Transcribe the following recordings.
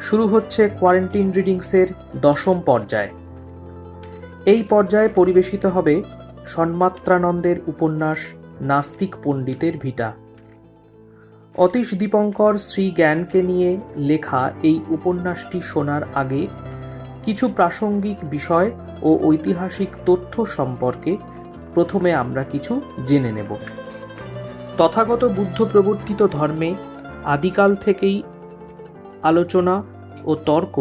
শুরু হচ্ছে কোয়ারেন্টিন রিডিংসের 10ম পর্যায়। এই পর্যায়ে পরিবেশিত হবে সন্মাত্রানন্দের উপন্যাস নাস্তিক পণ্ডিতের ভিটা। অতীশ দীপঙ্কর শ্রী জ্ঞানকে নিয়ে লেখা এই উপন্যাসটি শোনার আগে কিছু প্রাসঙ্গিক বিষয় ও ঐতিহাসিক তথ্য সম্পর্কে প্রথমে আমরা কিছু জেনে নেব। তথাগত বুদ্ধ প্রবর্তিত ধর্মে আদিকাল থেকেই আলোচনা ও তর্ক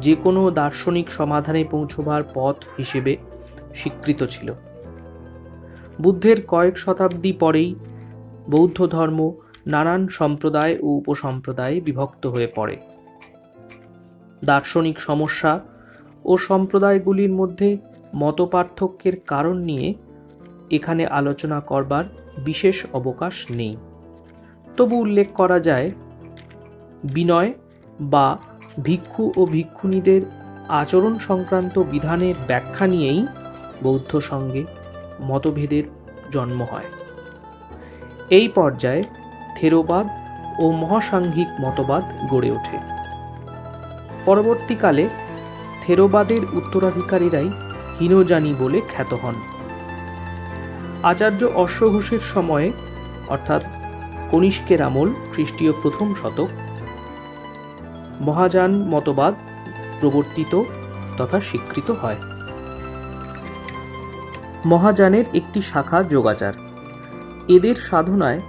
যে কোনো দার্শনিক সমাধানে পৌঁছবার পথ হিসেবে স্বীকৃত ছিল। বুদ্ধের কয়েক শতাব্দী পরেই বৌদ্ধ ধর্ম নানান সম্প্রদায় ও উপসম্প্রদায়ে বিভক্ত হয়ে পড়ে। দার্শনিক সমস্যা ও সম্প্রদায়গুলির মধ্যে মতপার্থক্যের কারণ নিয়ে এখানে আলোচনা করবার বিশেষ অবকাশ নেই। তবু উল্লেখ করা যায়, বিনয় বা ভিক্ষু ও ভিক্ষুণীদের আচরণ সংক্রান্ত বিধানের ব্যাখ্যা নিয়েই বৌদ্ধ সঙ্গে মতভেদের জন্ম হয়। এই পর্যায়ে থেরবাদ ও মহাসাংঘিক মতবাদ গড়ে ওঠে। পরবর্তীকালে থেরবাদের উত্তরাধিকারীরাই হীনযানী বলে খ্যাত হন। আচার্য অশ্বঘোষের সময়ে অর্থাৎ কনিষ্কের আমল খ্রিস্টীয় 1ম শতক মহাযান মতবাদ প্রবর্তিত তথা স্বীকৃত হয়। মহাযানের একটি শাখা যোগাচার। এদের সাধনায়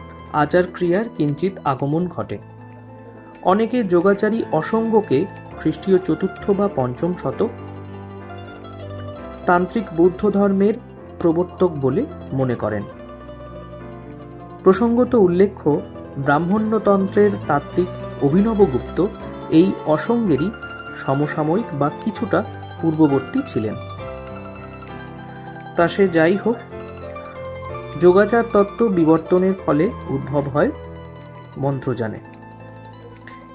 আচার ক্রিয়ার কিঞ্চিত আগমন ঘটে। অনেকে যোগাচারী অসঙ্গকে খ্রিস্টীয় 4র্থ বা 5ম শতক তান্ত্রিক বৌদ্ধ ধর্মের প্রবর্তক বলে মনে করেন। প্রসঙ্গত উল্লেখ্য, ব্রাহ্মণ্যতন্ত্রের তাত্ত্বিক অভিনবগুপ্ত এই অসঙ্গেরই সমসাময়িক বা কিছুটা পূর্ববর্তী ছিলেন। তা সে যাই হোক, যোগাচার তত্ত্ব বিবর্তনের ফলে উদ্ভব হয় মন্ত্রযানে।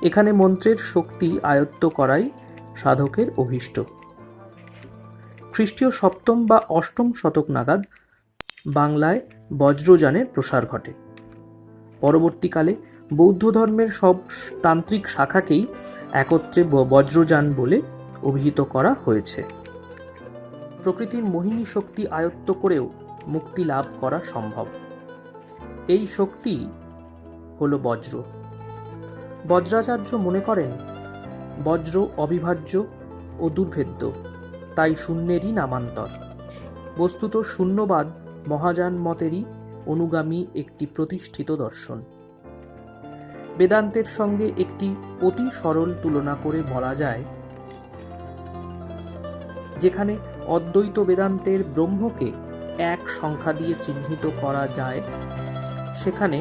এখানে মন্ত্রের শক্তি আয়ত্ত করাই সাধকের অভীষ্ট। খ্রিস্টীয় 7ম বা 8ম শতক নাগাদ বাংলায় বজ্রযানের প্রসার ঘটে। পরবর্তীকালে বৌদ্ধ ধর্মের সব তান্ত্রিক শাখাকেই একত্রে বজ্রযান বলে অভিহিত করা হয়েছে। প্রকৃতির মোহিনী শক্তি আয়ত্ত করেও মুক্তি লাভ করা সম্ভব। এই শক্তি হল বজ্র। বজ্রাচার্য মনে করেন বজ্র অবিভাজ্য ও দুর্ভেদ্য, তাই শূন্যেরই নামান্তর। বস্তুত শূন্যবাদ মহাযান মতেরই অনুগামী একটি প্রতিষ্ঠিত দর্শন। বেদান্তের সঙ্গে একটি অতি সরল তুলনা করে বলা যায়, যেখানে অদ্বৈত বেদান্তের ব্রহ্মকে এক সংখ্যা দিয়ে চিহ্নিত করা যায়, সেখানে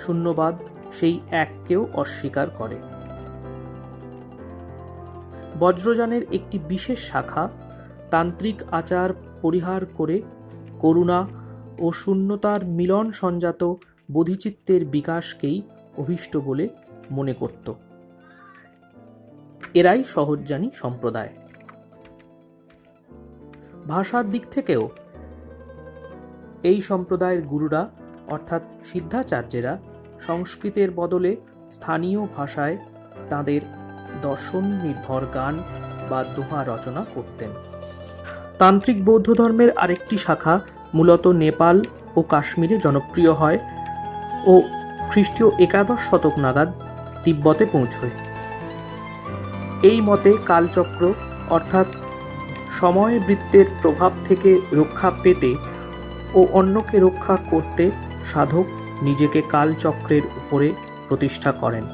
শূন্যবাদ সেই এককেও অস্বীকার করে। বজ্রযানের একটি বিশেষ শাখা তান্ত্রিক আচার পরিহার করে করুণা ও শূন্যতার মিলন সঞ্জাত বোধিচিত্তের বিকাশকেই অভীষ্ট বলে মনে করত। এরাই সহজযানী সম্প্রদায়। ভাষার দিক থেকেও এই সম্প্রদায়ের গুরুরা অর্থাৎ সিদ্ধাচার্যেরা সংস্কৃতের বদলে স্থানীয় ভাষায় তাদের দর্শন নির্ভর গান বা দোহা রচনা করতেন। তান্ত্রিক বৌদ্ধ ধর্মের আরেকটি শাখা মূলত নেপাল ও কাশ্মীরে জনপ্রিয় হয় ও খ্রিস্টীয় 11 শতক নাগাদ তিব্বতে পৌঁছয়। এই মতে কালচক্র অর্থাৎ সময় বৃত্তের প্রভাব থেকে রক্ষা পেতে ও অন্যকে রক্ষা করতে সাধক নিজেকে কালচক্রের উপরে প্রতিষ্ঠা করেন।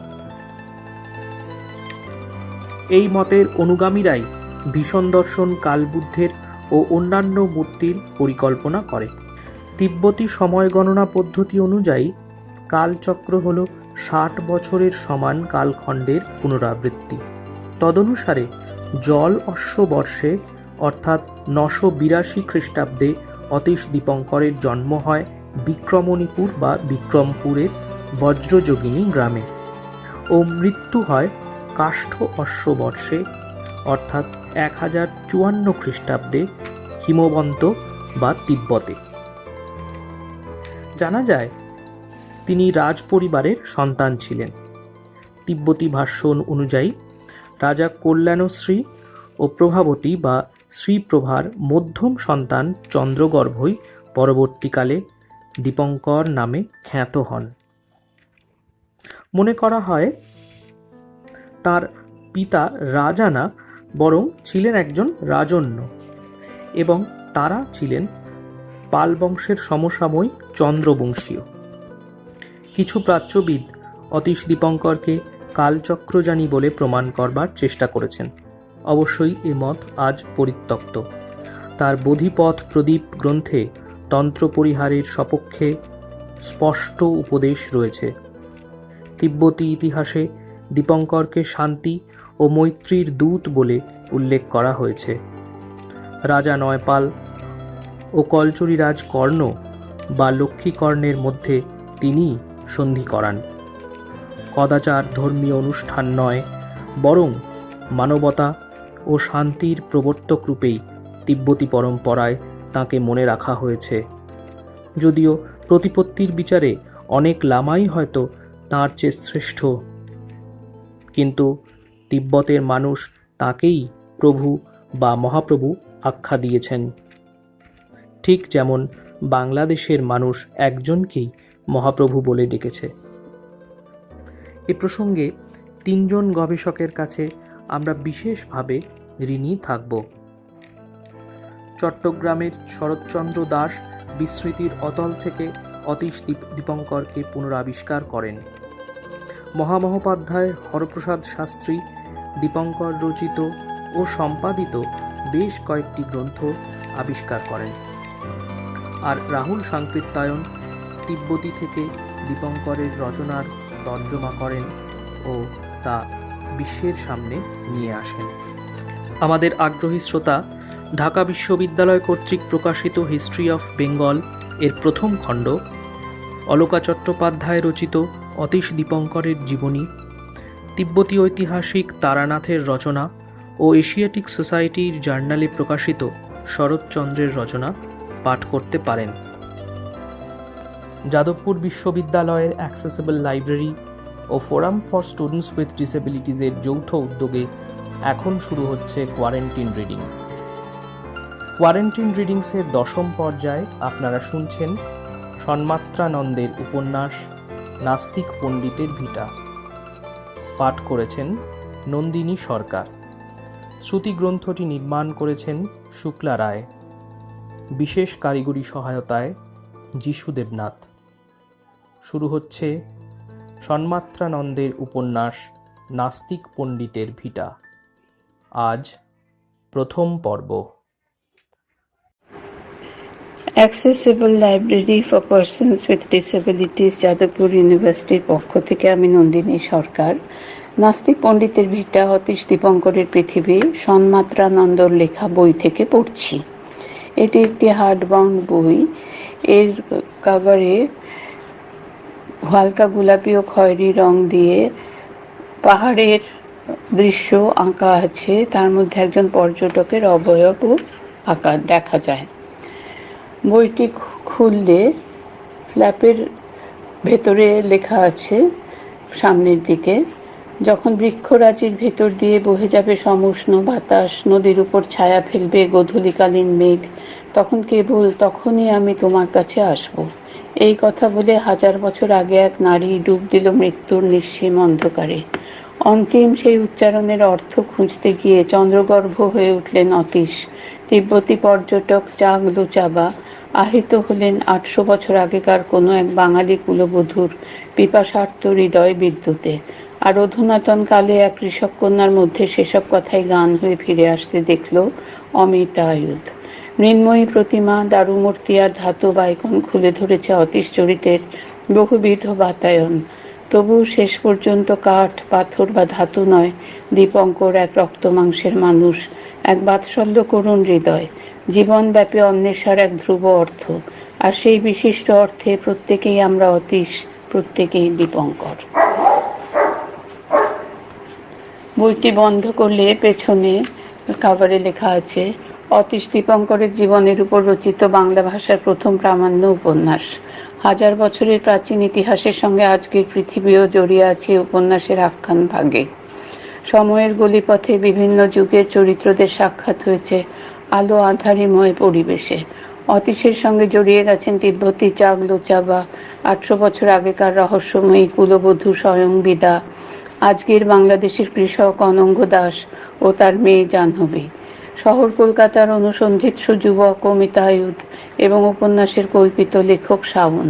এই মতের অনুগামীরাই ভীষণ দর্শন কালবুদ্ধের ও অন্যান্য মূর্তির পরিকল্পনা করে। তিব্বতী সময় গণনা পদ্ধতি অনুযায়ী কালচক্র হল 60 বছরের সমান কালখণ্ডের পুনরাবৃত্তি। তদনুসারে জল অশ্ব বর্ষে অর্থাৎ 982 খ্রিস্টাব্দে অতীশ দীপঙ্করের জন্ম হয় বিক্রমণীপুর বা বিক্রমপুরের বজ্রযোগিনী গ্রামে ও মৃত্যু হয় কাষ্ঠ অশ্ব বর্ষে অর্থাৎ 1054 খ্রিস্টাব্দে হিমবন্ত বা তিব্বতে। জানা যায় তিনি রাজ পরিবারের সন্তান ছিলেন। তিব্বতী ভাষ্য অনুযায়ী রাজা কল্যাণশ্রী ও প্রভাবতী বা শ্রীপ্রভার মধ্যম সন্তান চন্দ্রগর্ভই পরবর্তীকালে দীপঙ্কর নামে খ্যাত হন। মনে করা হয় তার পিতা রাজা না, বরং ছিলেন একজন রাজন্য, এবং তারা ছিলেন পাল বংশের সমসাময়িক চন্দ্রবংশীয়। কিছু প্রাচ্যবিদ অতীশ দীপঙ্করকে কালচক্রযানী বলে প্রমাণ করবার চেষ্টা করেছেন। অবশ্যই এ মত আজ পরিত্যক্ত। তার বোধিপথ প্রদীপ গ্রন্থে তন্ত্র পরিহারের সপক্ষে স্পষ্ট উপদেশ রয়েছে। তিব্বতী ইতিহাসে দীপঙ্করকে শান্তি ও মৈত্রীর দূত বলে উল্লেখ করা হয়েছে। রাজা নয়পাল ও কলচুরিরাজ কর্ণ বা লক্ষ্মীকর্ণের মধ্যে তিনি সন্ধি করান। কদাচার ধর্মীয় অনুষ্ঠান নয়, বরং মানবতা ও শান্তির প্রবর্তক রূপেই তিব্বতী পরম্পরায় তাঁকে মনে রাখা হয়েছে। যদিও প্রতিপত্তির বিচারে অনেক লামাই হয়তো তাঁর চেয়ে শ্রেষ্ঠ, কিন্তু তিব্বতের মানুষ তাঁকেই প্রভু বা মহাপ্রভু আখ্যা দিয়েছেন, ঠিক যেমন বাংলাদেশের মানুষ একজনকেই মহাপ্রভু বলে ডেকেছে। এ প্রসঙ্গে তিনজন গবেষকের কাছে আমরা বিশেষভাবে ঋণী থাকব। চট্টগ্রামের শরৎচন্দ্র দাস বিস্মৃতির অতল থেকে অতীশ দীপঙ্করকে পুনরাবিষ্কার করেন। মহামহোপাধ্যায় হরপ্রসাদ শাস্ত্রী দীপঙ্কর রচিত ও সম্পাদিত বেশ কয়েকটি গ্রন্থ আবিষ্কার করেন, আর রাহুল সাংকৃত্যায়ন তিব্বতী থেকে দীপঙ্করের রচনার তর্জমা করেন ও তা বিশ্বের সামনে নিয়ে আসেন। আমাদের আগ্রহী শ্রোতা ঢাকা বিশ্ববিদ্যালয় কর্তৃক প্রকাশিত হিস্ট্রি অফ বেঙ্গল এর প্রথম খণ্ড, অলকা চট্টোপাধ্যায় রচিত অতীশ দীপঙ্করের জীবনী, তিব্বতী ঐতিহাসিক তারানাথের রচনা ও এশিয়াটিক সোসাইটির জার্নালে প্রকাশিত শরৎচন্দ্রের রচনা পাঠ করতে পারেন। যাদবপুর বিশ্ববিদ্যালয়ের অ্যাক্সেসিবল লাইব্রেরি ও ফোরাম ফর স্টুডেন্টস উইথ ডিসেবিলিটিজের যৌথ উদ্যোগে এখন শুরু হচ্ছে কোয়ারেন্টিন রিডিংস। কোয়ারেন্টিন রিডিংসের 10ম পর্যায়ে আপনারা শুনছেন সন্মাত্রানন্দের উপন্যাস নাস্তিক পণ্ডিতের ভিটা। পাঠ করেছেন নন্দিনী সরকার। শ্রুতি গ্রন্থটি নির্মাণ করেছেন শুক্লা রায়। বিশেষ কারিগরি সহায়তায় যিশু দেবনাথ। শুরু হচ্ছে সন্মাত্রানন্দের উপন্যাস নাস্তিক পণ্ডিতের ভিটা। আজ প্রথম পর্ব। Accessible library for persons with disabilities Jadavpur ইউনিভার্সিটির পক্ষ থেকে আমি নন্দিনী সরকার নাস্তিক পণ্ডিতের ভিটা অতীশ দীপঙ্করের পৃথিবী সন্মাত্রানন্দর লেখা বই থেকে পড়ছি। এটি একটি হার্ডবাউন্ড বই। এর কভারে হালকা গোলাপি ও খয়েরি রং দিয়ে পাহাড়ের দৃশ্য আঁকা আছে, তার মধ্যে একজন পর্যটকের অবয়বও আঁকা দেখা যায়। বইটি খুললে ফ্ল্যাপের ভেতরে লেখা আছে সামনের দিকে, যখন বৃক্ষরাজির ভেতর দিয়ে বহে যাবে সমুষ্ণ বাতাস, নদীর উপর ছায়া ফেলবে গোধূলিকালীন মেঘ, তখন কেবল তখনই আমি তোমার কাছে আসব। এই কথা বলে 1000 বছর আগে এক নারী ডুব দিল মৃত্যুর নিঃসীম অন্ধকারে। অন্তিম সেই উচ্চারণের অর্থ খুঁজতে গিয়ে চন্দ্রগর্ভ হয়ে উঠলেন অতীশ। তিব্বতী পর্যটক চাগলু চাবা আহিত হলেন 800 বছর আগেকার কোনো এক বাঙালি কুলবধূর পিপাসার্ত হৃদয় বিদ্যুতে। আর অধুনাতন কালে এক কৃষক কন্যার মধ্যে সেসব কথাই গান হয়ে ফিরে আসতে দেখল অমিত আয়ুধ। মৃন্ময়ী প্রতিমা, দারুমূর্তি আর ধাতু বাইকন খুলে ধরেছে অতীশ চরিতের বহুবিধ বাতায়ন। তবু শেষ পর্যন্ত কাঠ, পাথর বা ধাতু নয়, দীপঙ্কর এক রক্ত মাংসের মানুষ, এক বাৎসল্য করুণ হৃদয়, জীবনব্যাপী অন্বেষার এক ধ্রুব অর্থ। আর সেই বিশিষ্ট অর্থে প্রত্যেকেই আমরা অতীশ, প্রত্যেকেই দীপঙ্কর। বইটি বন্ধ করলে পেছনে কাভারে লেখা আছে অতীশ দীপঙ্করের জীবনের উপর রচিত বাংলা ভাষার প্রথম প্রামাণ্য উপন্যাস। হাজার বছরের প্রাচীন ইতিহাসের সঙ্গে আজকের পৃথিবীও জড়িয়ে আছে উপন্যাসের আখ্যান ভাগে। সময়ের গলিপথে বিভিন্ন যুগের চরিত্রদের সাক্ষাৎ হয়েছে আলো আঁধারিময় পরিবেশে। অতীশের সঙ্গে জড়িয়ে গেছেন তিব্বতী চাগ লোচাবা, 800 বছর আগেকার রহস্যময়ী কুলবধূ স্বয়ংবিদা, আজকের বাংলাদেশের কৃষক অনঙ্গ দাস ও তার মেয়ে জাহ্নবী, শহর কলকাতার অনুসন্ধিৎসু যুবক অমিতায়ুধ এবং উপন্যাসের কল্পিত লেখক শাওন।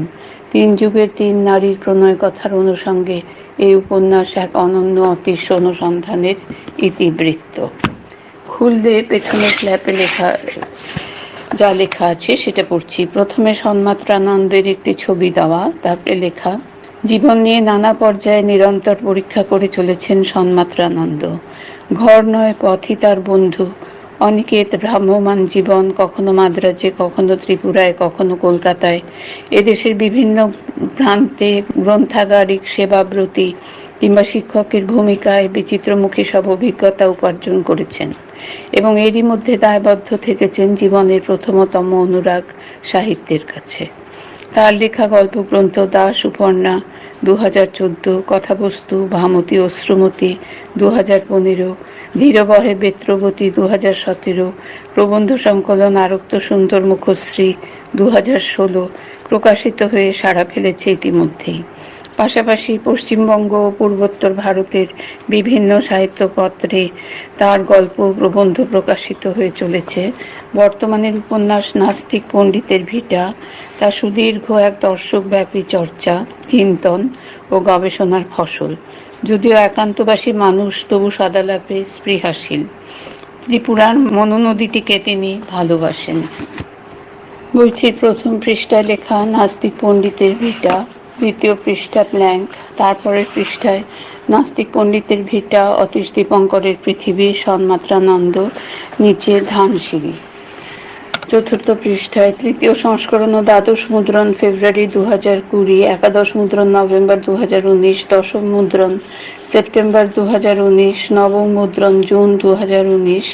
3 যুগের 3 নারীর প্রণয় কথার অনুষঙ্গে এই উপন্যাস এক অনন্য অতীশ অনুসন্ধানের ইতিবৃত্ত। খুললে পেছনে স্ল্যাপে যা লেখা আছে সেটা পড়ছি। প্রথমে সন্মাত্রানন্দের একটি ছবি দেওয়া, তারপরে লেখা, জীবন নিয়ে নানা পর্যায়ে নিরন্তর পরীক্ষা করে চলেছেন সন্মাত্রানন্দ। ঘর নয়, পথই তার বন্ধু। অনিকেত ভ্রাম্যমান জীবন, কখনো মাদ্রাজে, কখনো ত্রিপুরায়, কখনো কলকাতায়। এদেশের বিভিন্ন প্রান্তে গ্রন্থাগারিক সেবাব্রতী কিংবা শিক্ষকের ভূমিকায় বিচিত্রমুখী সব অভিজ্ঞতা উপার্জন করেছেন এবং এরই মধ্যে দায়বদ্ধ থেকেছেন জীবনের প্রথমতম অনুরাগ সাহিত্যের কাছে। তার লেখা গল্পগ্রন্থ দাস উপর্ণা 2014, কথাবস্তু ভামতী অশ্রুমতী 2015, ধীরবহে বেত্রবতী 2017, প্রবন্ধ সংকলন আরক্ত সুন্দর মুখশ্রী 2016 প্রকাশিত হয়ে সাড়া ফেলেছে ইতিমধ্যেই। পাশাপাশি পশ্চিমবঙ্গ ও পূর্বোত্তর ভারতের বিভিন্ন সাহিত্যপত্রে তার গল্প প্রবন্ধ প্রকাশিত হয়ে চলেছে। বর্তমানের উপন্যাস নাস্তিক পণ্ডিতের ভিটা তা সুদীর্ঘ এক দর্শকব্যাপী চর্চা, চিন্তন ও গবেষণার ফসল। যদিও একান্তবাসী মানুষ, তবু সদালাপে স্পৃহাশীল। ত্রিপুরার মনু নদীটিকে তিনি ভালোবাসেন। বইটির প্রথম পৃষ্ঠায় লেখা নাস্তিক পণ্ডিতের ভিটা, দ্বিতীয় পৃষ্ঠা ব্ল্যাঙ্ক, তারপরের পৃষ্ঠায় নাস্তিক পণ্ডিতের ভিটা, অতীশ দীপঙ্করের পৃথিবী, সন্মাত্রানন্দ, নিচে ধানসিঁড়ি। চতুর্থ পৃষ্ঠায় তৃতীয় সংস্করণ ও দ্বাদশ মুদ্রণ ফেব্রুয়ারি 2020, একাদশ মুদ্রণ নভেম্বর 2019, দশম মুদ্রণ সেপ্টেম্বর 2019, নবম মুদ্রণ জুন 2019,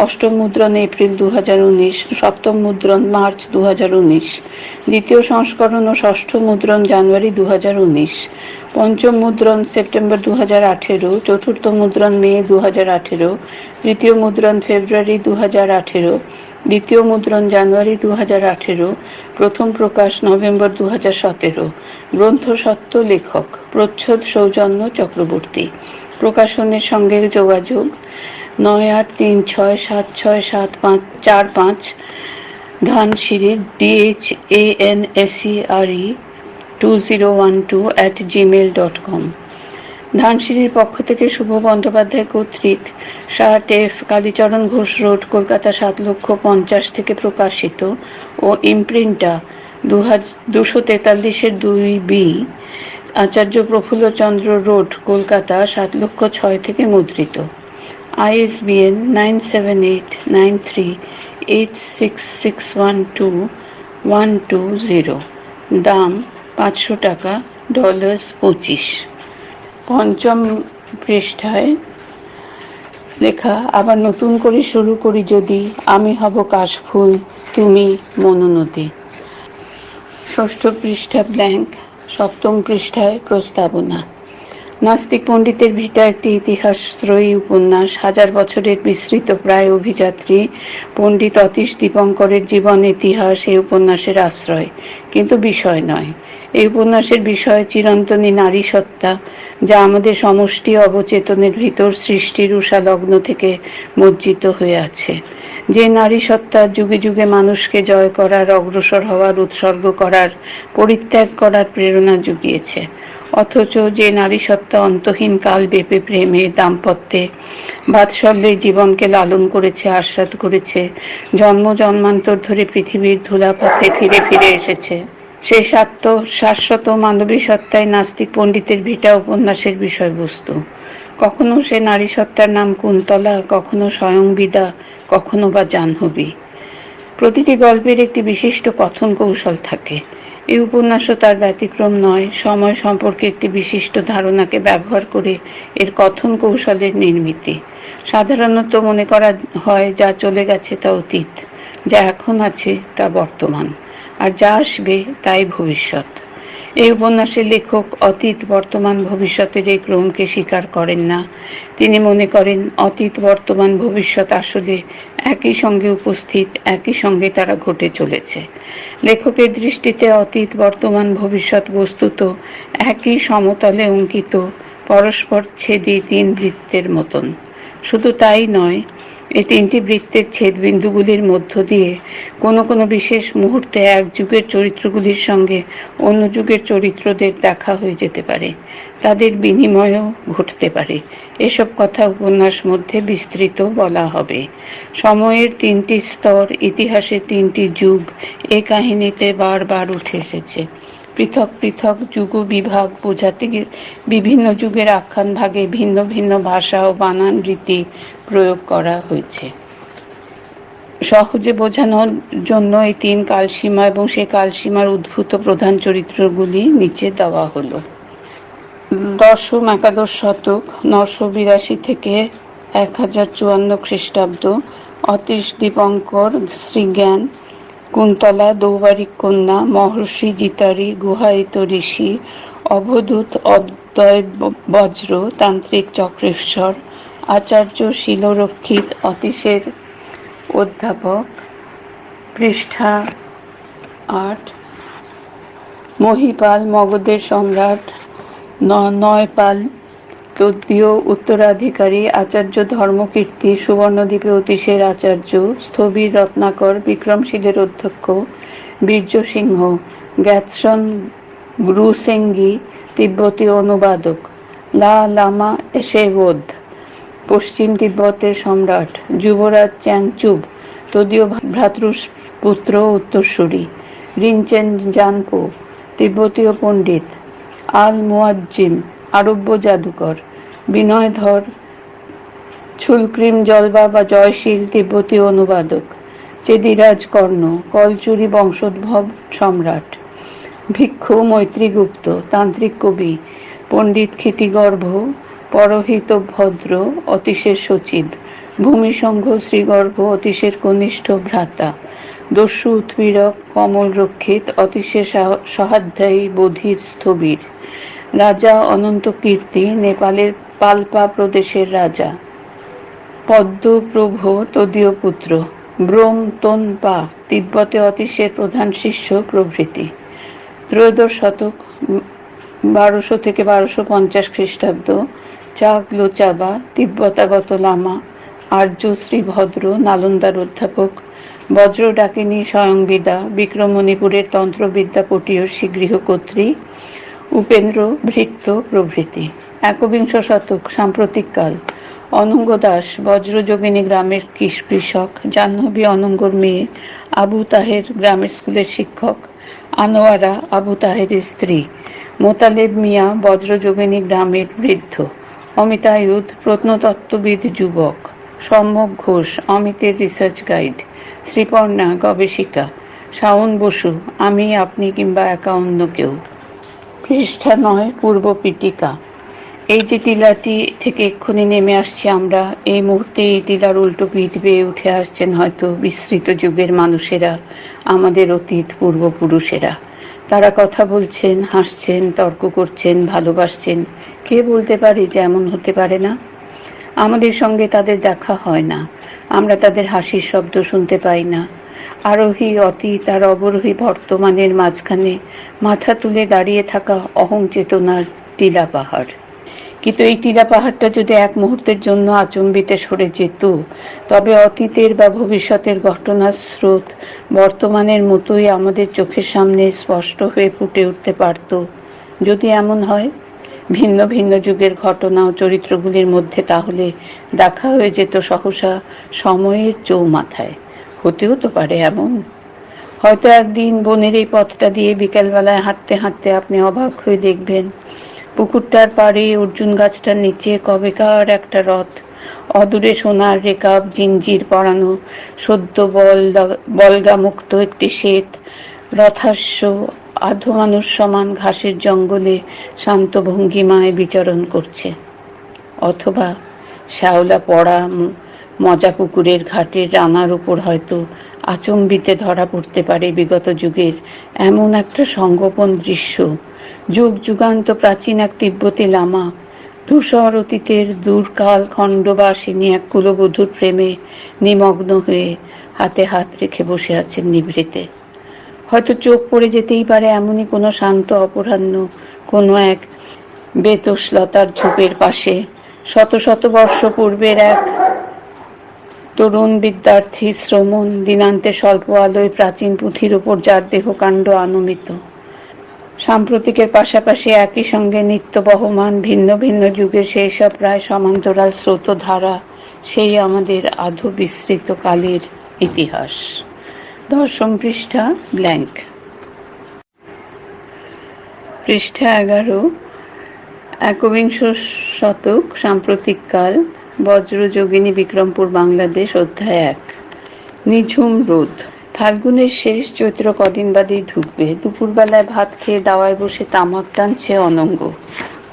অষ্টম মুদ্রণ এপ্রিল 2019, সপ্তম মুদ্রণ মার্চ 2019, দ্বিতীয় সংস্করণ ও ষষ্ঠ মুদ্রণ জানুয়ারি 2019, পঞ্চম মুদ্রণ সেপ্টেম্বর 2018, চতুর্থ মুদ্রণ মে 2018, তৃতীয় মুদ্রণ ফেব্রুয়ারি 2018, দ্বিতীয় মুদ্রণ জানুয়ারি 2018, প্রথম প্রকাশ নভেম্বর 2017। গ্রন্থ সত্য লেখক, প্রচ্ছদ সৌজন্য চক্রবর্তী। প্রকাশনের সঙ্গে যোগাযোগ 9836767545, ধানসিঁড়ি DHANSERE2012@gmail.com। ধানসিঁড়ির পক্ষ থেকে শুভ বন্দ্যোপাধ্যায় কর্তৃক 60F কালীচরণ ঘোষ রোড, কলকাতা 7,50,000 থেকে প্রকাশিত ও ইমপ্রিন্টা 243-2B, আচার্য প্রফুল্লচন্দ্র রোড, কলকাতা 7,06,000 থেকে মুদ্রিত। ISBN 978386612120। দাম 500 টাকা, $25। পঞ্চম পৃষ্ঠায় লেখা, আবার নতুন করে শুরু করি যদি, আমি হব কাশফুল, তুমি মনু নদী। ষষ্ঠ পৃষ্ঠা ব্ল্যাঙ্ক, সপ্তম পৃষ্ঠায় প্রস্তাবনা। নাস্তিক পণ্ডিতের ভিটা একটি ইতিহাসত্রয়ী উপন্যাস। হাজার বছরের বিস্তৃত প্রায় অভিযাত্রী পণ্ডিত অতীশ দীপঙ্করের জীবন ইতিহাস এই উপন্যাসের আশ্রয়, কিন্তু বিষয় নয়। এই উপন্যাসের বিষয় চিরন্তনী নারী সত্তা, যা আমাদের সমষ্টি অবচেতনের ভিতর সৃষ্টির উষালগ্ন থেকে মজ্জিত হয়ে আছে। যে নারী সত্তা যুগে যুগে মানুষকে জয় করার, অগ্রসর হওয়ার, উৎসর্গ করার, পরিত্যাগ করার প্রেরণা জুগিয়েছে। অথচ যে নারী সত্তা অন্তহীন কাল ব্যাপী প্রেমে, দাম্পত্যে, বাৎসল্যে জীবনকে লালন করেছে, আস্বাদ করেছে, জন্ম জন্মান্তর ধরে পৃথিবীর ধুলাপথে ফিরে ফিরে এসেছে, সেই শাশ্বত মানবী সত্তাই নাস্তিক পণ্ডিতের ভিটা উপন্যাসের বিষয়বস্তু। কখনো সে নারী সত্তার নাম কুন্তলা, কখনো স্বয়ংবিদা, কখনো বা জাহ্নবী। প্রতিটি গল্পের একটি বিশিষ্ট কথন কৌশল থাকে। এই উপন্যাসও তার ব্যতিক্রম নয়। সময় সম্পর্কে একটি বিশিষ্ট ধারণাকে ব্যবহার করে এর কথন কৌশলের নির্মিতি। সাধারণত মনে করা হয় যা চলে গেছে তা অতীত, যা এখন আছে তা বর্তমান, আর যা আসবে তাই ভবিষ্যৎ। এই উপন্যাসের লেখক অতীত, বর্তমান, ভবিষ্যতের এই ক্রমকে স্বীকার করেন না। তিনি মনে করেন অতীত, বর্তমান, ভবিষ্যৎ আসলে একই সঙ্গে উপস্থিত, একই সঙ্গে তারা ঘটে চলেছে। লেখকের দৃষ্টিতে অতীত, বর্তমান, ভবিষ্যৎ বস্তুত একই সমতলে অঙ্কিত পরস্পর ছেদি তিন বৃত্তের মতন। শুধু তাই নয়, এই তিনটি বৃত্তের ছেদবিন্দুগুলির মধ্য দিয়ে কোনো কোনো বিশেষ মুহূর্তে এক যুগের চরিত্রগুলির সঙ্গে অন্য যুগের চরিত্রদের দেখা হয়ে যেতে পারে, তাদের বিনিময়ও ঘটতে পারে। এসব কথা উপন্যাস মধ্যে বিস্তৃত বলা হবে। সময়ের তিনটি স্তর, ইতিহাসের তিনটি যুগ এ কাহিনীতে বারবার উঠে এসেছে। পৃথক পৃথক যুগ বিভাগ বোঝাতে বিভিন্ন যুগের আখ্যান ভাগে ভিন্ন ভিন্ন ভাষা ও বানান রীতি প্রয়োগ করা হয়েছে। সহজে বোঝানোর জন্য এই তিন কালসীমা এবং সেই কালসীমার উদ্ভূত প্রধান চরিত্রগুলি নিচে দেওয়া হলো। দশম একাদশ শতক, 982 থেকে 1054 খ্রিস্টাব্দ। অতীশ দীপঙ্কর, শ্রীজ্ঞান, কুন্তলা দৌবারিক কন্যা, মহর্ষি জিতারি, গুহায়িত ঋষি, অবধূত অদ্বয় বজ্র, তান্ত্রিক চক্রেশ্বর, আচার্য শিলরক্ষিত, অতীশের অধ্যাপক, পৃষ্ঠা 8। মহীপাল, মগধের সম্রাট, নয়পাল, তদীয় উত্তরাধিকারী, আচার্য ধর্মকীর্তি, সুবর্ণদ্বীপে অতীশের আচার্য, স্থবির রত্নাকর, বিক্রমশীলের অধ্যক্ষ, বীর্য সিংহ, গ্যাৎসন গ্রুসেঙ্গি, তিব্বতী অনুবাদক, লামা এশেবোধ, পশ্চিম তিব্বতের সম্রাট, যুবরাজ চ্যাংচুব, তদীয় ভ্রাতৃপুত্র উত্তরসূরি, রিনচেন জানপো, তিব্বতীয় পণ্ডিত, আল মুয়াজ্জিম, আরব্য জাদুকর, বিনয়ধর, ছুলক্রিম জলবা বা জয়শীল, তিব্বতী অনুবাদক, চেদিরাজ কর্ণ, কলচুরি বংশোদ্ভব সম্রাট, ভিক্ষু মৈত্রীগুপ্ত, তান্ত্রিক কবি, পণ্ডিত ক্ষিতিগর্ভ, পরহিত ভদ্র, অতীশের সচিব, ভূমিসংঘ শ্রীগর্ভ, অতীশের কনিষ্ঠ ভ্রাতা, দস্যু উৎপীড়ক, কমল রক্ষিত, অতীশের সহাধ্যায়ী, বধির স্থবির, রাজা অনন্ত কীর্তি, নেপালের পালপা প্রদেশের রাজা, পদ্মপ্রভ, তদীয় পুত্র, ব্রোম তোনপা, তিব্বতে অতীশের প্রধান শিষ্য প্রভৃতি। ত্রয়োদশ শতক, 1200 থেকে 1250 খ্রিস্টাব্দ। চাগলোচাবা, তিব্বতাগত লামা, আর্য শ্রীভদ্র, নালন্দার অধ্যাপক, বজ্র ডাকিনী স্বয়ংবিদা, বিক্রমণিপুরের তন্ত্রবিদ্যা পটীয়সী গৃহকর্ত্রী, উপেন্দ্র ভৃত্য প্রভৃতি। একবিংশ শতক, সাম্প্রতিককাল। অনঙ্গ দাস, বজ্রযোগিনী গ্রামের কৃষক, জাহ্নবী অনঙ্গর মেয়ে, আবু তাহের গ্রামের স্কুলের শিক্ষক, আনোয়ারা আবু তাহেরের স্ত্রী, মোতালেব মিয়া, বজ্রযোগিনী গ্রামের বৃদ্ধ, অমিতায়ুধ, প্রত্নতত্ত্ববিদ যুবক, সম্যক ঘোষ, অমিতের রিসার্চ গাইড, শ্রীপর্ণা, গবেষিকা, শাওন বসু, আমি, আপনি কিংবা একা অন্য কেউ। পৃষ্ঠা 9, পূর্ব পিটিকা। এই যে টিলাটি থেকে এক্ষুনি নেমে আসছি আমরা, এই মুহূর্তে এই টিলার উল্টো পিঠ বেয়ে উঠে আসছেন হয়তো বিস্তৃত যুগের মানুষেরা, আমাদের অতীত পূর্বপুরুষেরা। তারা কথা বলছেন, হাসছেন, তর্ক করছেন, ভালোবাসছেন। কে বলতে পারে যে এমন হতে পারে না? আমাদের সঙ্গে তাদের দেখা হয় না, আমরা তাদের হাসির শব্দ শুনতে পাই না। আরোহী অতীত আর অবরোহী বর্তমানের মাঝখানে মাথা তুলে দাঁড়িয়ে থাকা অহং চেতনার টিলা পাহাড়। কিন্তু এই টিলা পাহাড়টা যদি এক মুহূর্তের জন্য আচম্বিতে সরে যেত, তবে অতীতের বা ভবিষ্যতের ঘটনার স্রোত বর্তমানের মতোই আমাদের চোখের সামনে স্পষ্ট হয়ে ফুটে উঠতে পারত। যদি এমন হয়, ভিন্ন ভিন্ন যুগের ঘটনা ও চরিত্রগুলির মধ্যে তাহলে দেখা হয়ে যেত সহসা সময়ের চৌমাথায়। হতেও তো পারে এমন। হয়তো একদিন বনের এই পথটা দিয়ে বিকেলবেলায় হাঁটতে হাঁটতে আপনি অবাক হয়ে দেখবেন পুকুরটার পাড়ে অর্জুন গাছটার নিচে কবেকার একটা রথ, অদূরে সোনার রেকাব জিঞ্জির পরানো, সদ্য বলগামুক্ত একটি শ্বেত রথাশ্ব, আধো মানুষ সমান ঘাসের জঙ্গলে শান্ত ভঙ্গিমায় বিচরণ করছে, অথবা শ্যাওলা পড়া মজা পুকুরের ঘাটের রানার উপর হয়তো আচম্বিতে ধরা পড়তে পারে বিগত যুগের এমন একটা সঙ্গোপন দৃশ্য। যুগ যুগান্ত প্রাচীন এক তিব্বতী লামা ধূসর অতীতের দূরকাল খণ্ডবাসিনী এক কুলবধূর প্রেমে নিমগ্ন হয়ে হাতে হাত রেখে বসে আছেন নিভৃতে। হয়তো চোখ পড়ে যেতেই পারে এমনই কোনো শান্ত অপরাহ্ন, কোনো এক বেতসলতার ঝোপের পাশে শত শত বর্ষ পূর্বের এক তরুণ বিদ্যার্থী শ্রমণ দিনান্তে স্বল্প আলোয় প্রাচীন পুঁথির উপর যার দেহকাণ্ড আনমিত। সাম্প্রতিকের পাশাপাশি একই সঙ্গে নিত্য বহমান ভিন্ন ভিন্ন যুগের সেই সব প্রায় সমান্তরাল স্রোতধারা, সেই আমাদের আধো বিস্তৃত কালের ইতিহাস। দশম পৃষ্ঠা ব্ল্যাঙ্ক। পৃষ্ঠা 11, একবিংশ শতক সাম্প্রতিককাল, বজ্রযোগিনী, বিক্রমপুর, বাংলাদেশ, অধ্যায় 1। নিঝুম রোদ। ফাল্গুনের শেষ, চৈত্র কদিন বাদেই ঢুকবে। দুপুরবেলায় ভাত খেয়ে দাওয়ায় বসে তামাক টানছে অনঙ্গ।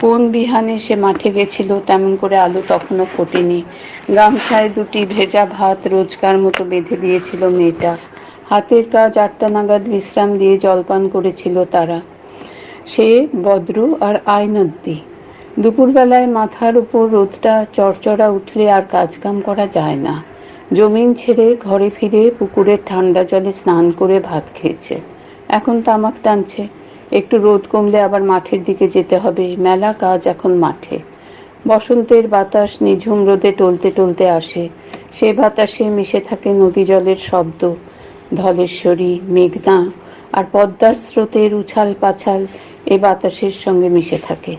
কোন বিহানে সে মাঠে গেছিল, তেমন করে আলো তখনও ফোটেনি। গামছায় দুটি ভেজা ভাত রোজকার মতো বেঁধে দিয়েছিল মেয়েটা। হাতের কাজ 8টা নাগাদ বিশ্রাম দিয়ে জলপান করেছিল তারা, সে, বদ্র আর আইনদ্দি। দুপুরবেলায় মাথার উপর রোদটা চড়চড়া উঠলে আর কাজকাম করা যায় না। জমিন ছেড়ে ঘরে ফিরে পুকুরের ঠান্ডা জলে স্নান করে ভাত খেয়েছে, এখন তামাক টানছে। একটু রোদ কমলে আবার মাঠের দিকে যেতে হবে, মেলা কাজ এখন মাঠে। বসন্তের বাতাস নিঝুম রোদে টলতে টলতে আসে, সে বাতাসে মিশে থাকে নদী জলের শব্দ, ধলেশ্বরী, মেঘনা আর পদ্মার স্রোতের উছাল পাছাল এ বাতাসের সঙ্গে মিশে থাকে।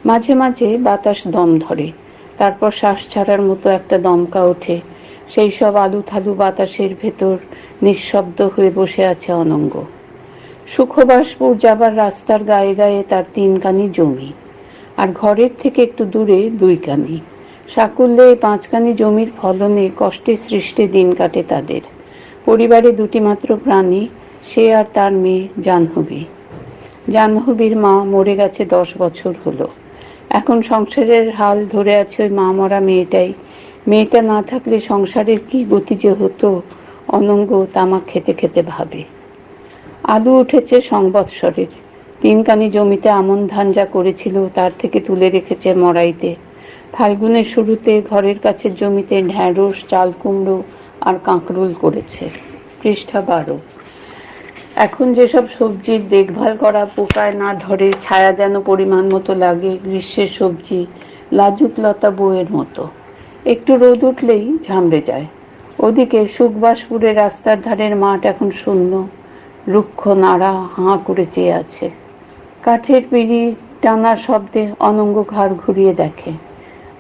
মাঝে মাঝে বাতাস দম ধরে, তারপর শ্বাস ছাড়ার মতো একটা দমকা ওঠে। সেই সব আলুথালু বাতাসের ভেতর নিঃশব্দ হয়ে বসে আছে অনঙ্গ। সুখবাসপুর যাবার রাস্তার গায়ে গায়ে তার 3 জমি, আর ঘরের থেকে একটু দূরে 2 সাকুল্যে 5 জমির ফলনে কষ্টে সৃষ্টে দিন কাটে তাদের। পরিবারে 2টি মাত্র প্রাণী, সে আর তার মেয়ে জাহ্নবী। জাহ্নবীর মা মরে গেছে 10 বছর হলো। এখন সংসারের হাল ধরে আছে ওই মা মরা মেয়েটাই। মেয়েটা না থাকলে সংসারের কি গতি যে হতো, অনঙ্গ তামাক খেতে খেতে ভাবে। আলু উঠেছে সংবৎসরের। 3 জমিতে আমন ধান যা করেছিল তার থেকে তুলে রেখেছে মড়াইতে। ফাল্গুনের শুরুতে ঘরের কাছের জমিতে ঢ্যাঁড়স, চাল কুমড়ো আর কাঁকরোল করেছে। পৃষ্ঠা 12। এখন যেসব সবজির দেখভাল করা পোকায় না ধরে, ছায়া যেন পরিমাণ মতো লাগে, গ্রীষ্মের সবজি লাজুক লতা বউয়ের মতো, একটু রোদ উঠলেই ঝামড়ে যায়। ওদিকে সুখবাসপুরের রাস্তার ধারের মাঠ এখন শূন্য, রুক্ষ নাড়া হাঁ করে চেয়ে আছে। কাঠের পিঁড়ি টানার শব্দে অনঙ্গ ঘাড় ঘুরিয়ে দেখে,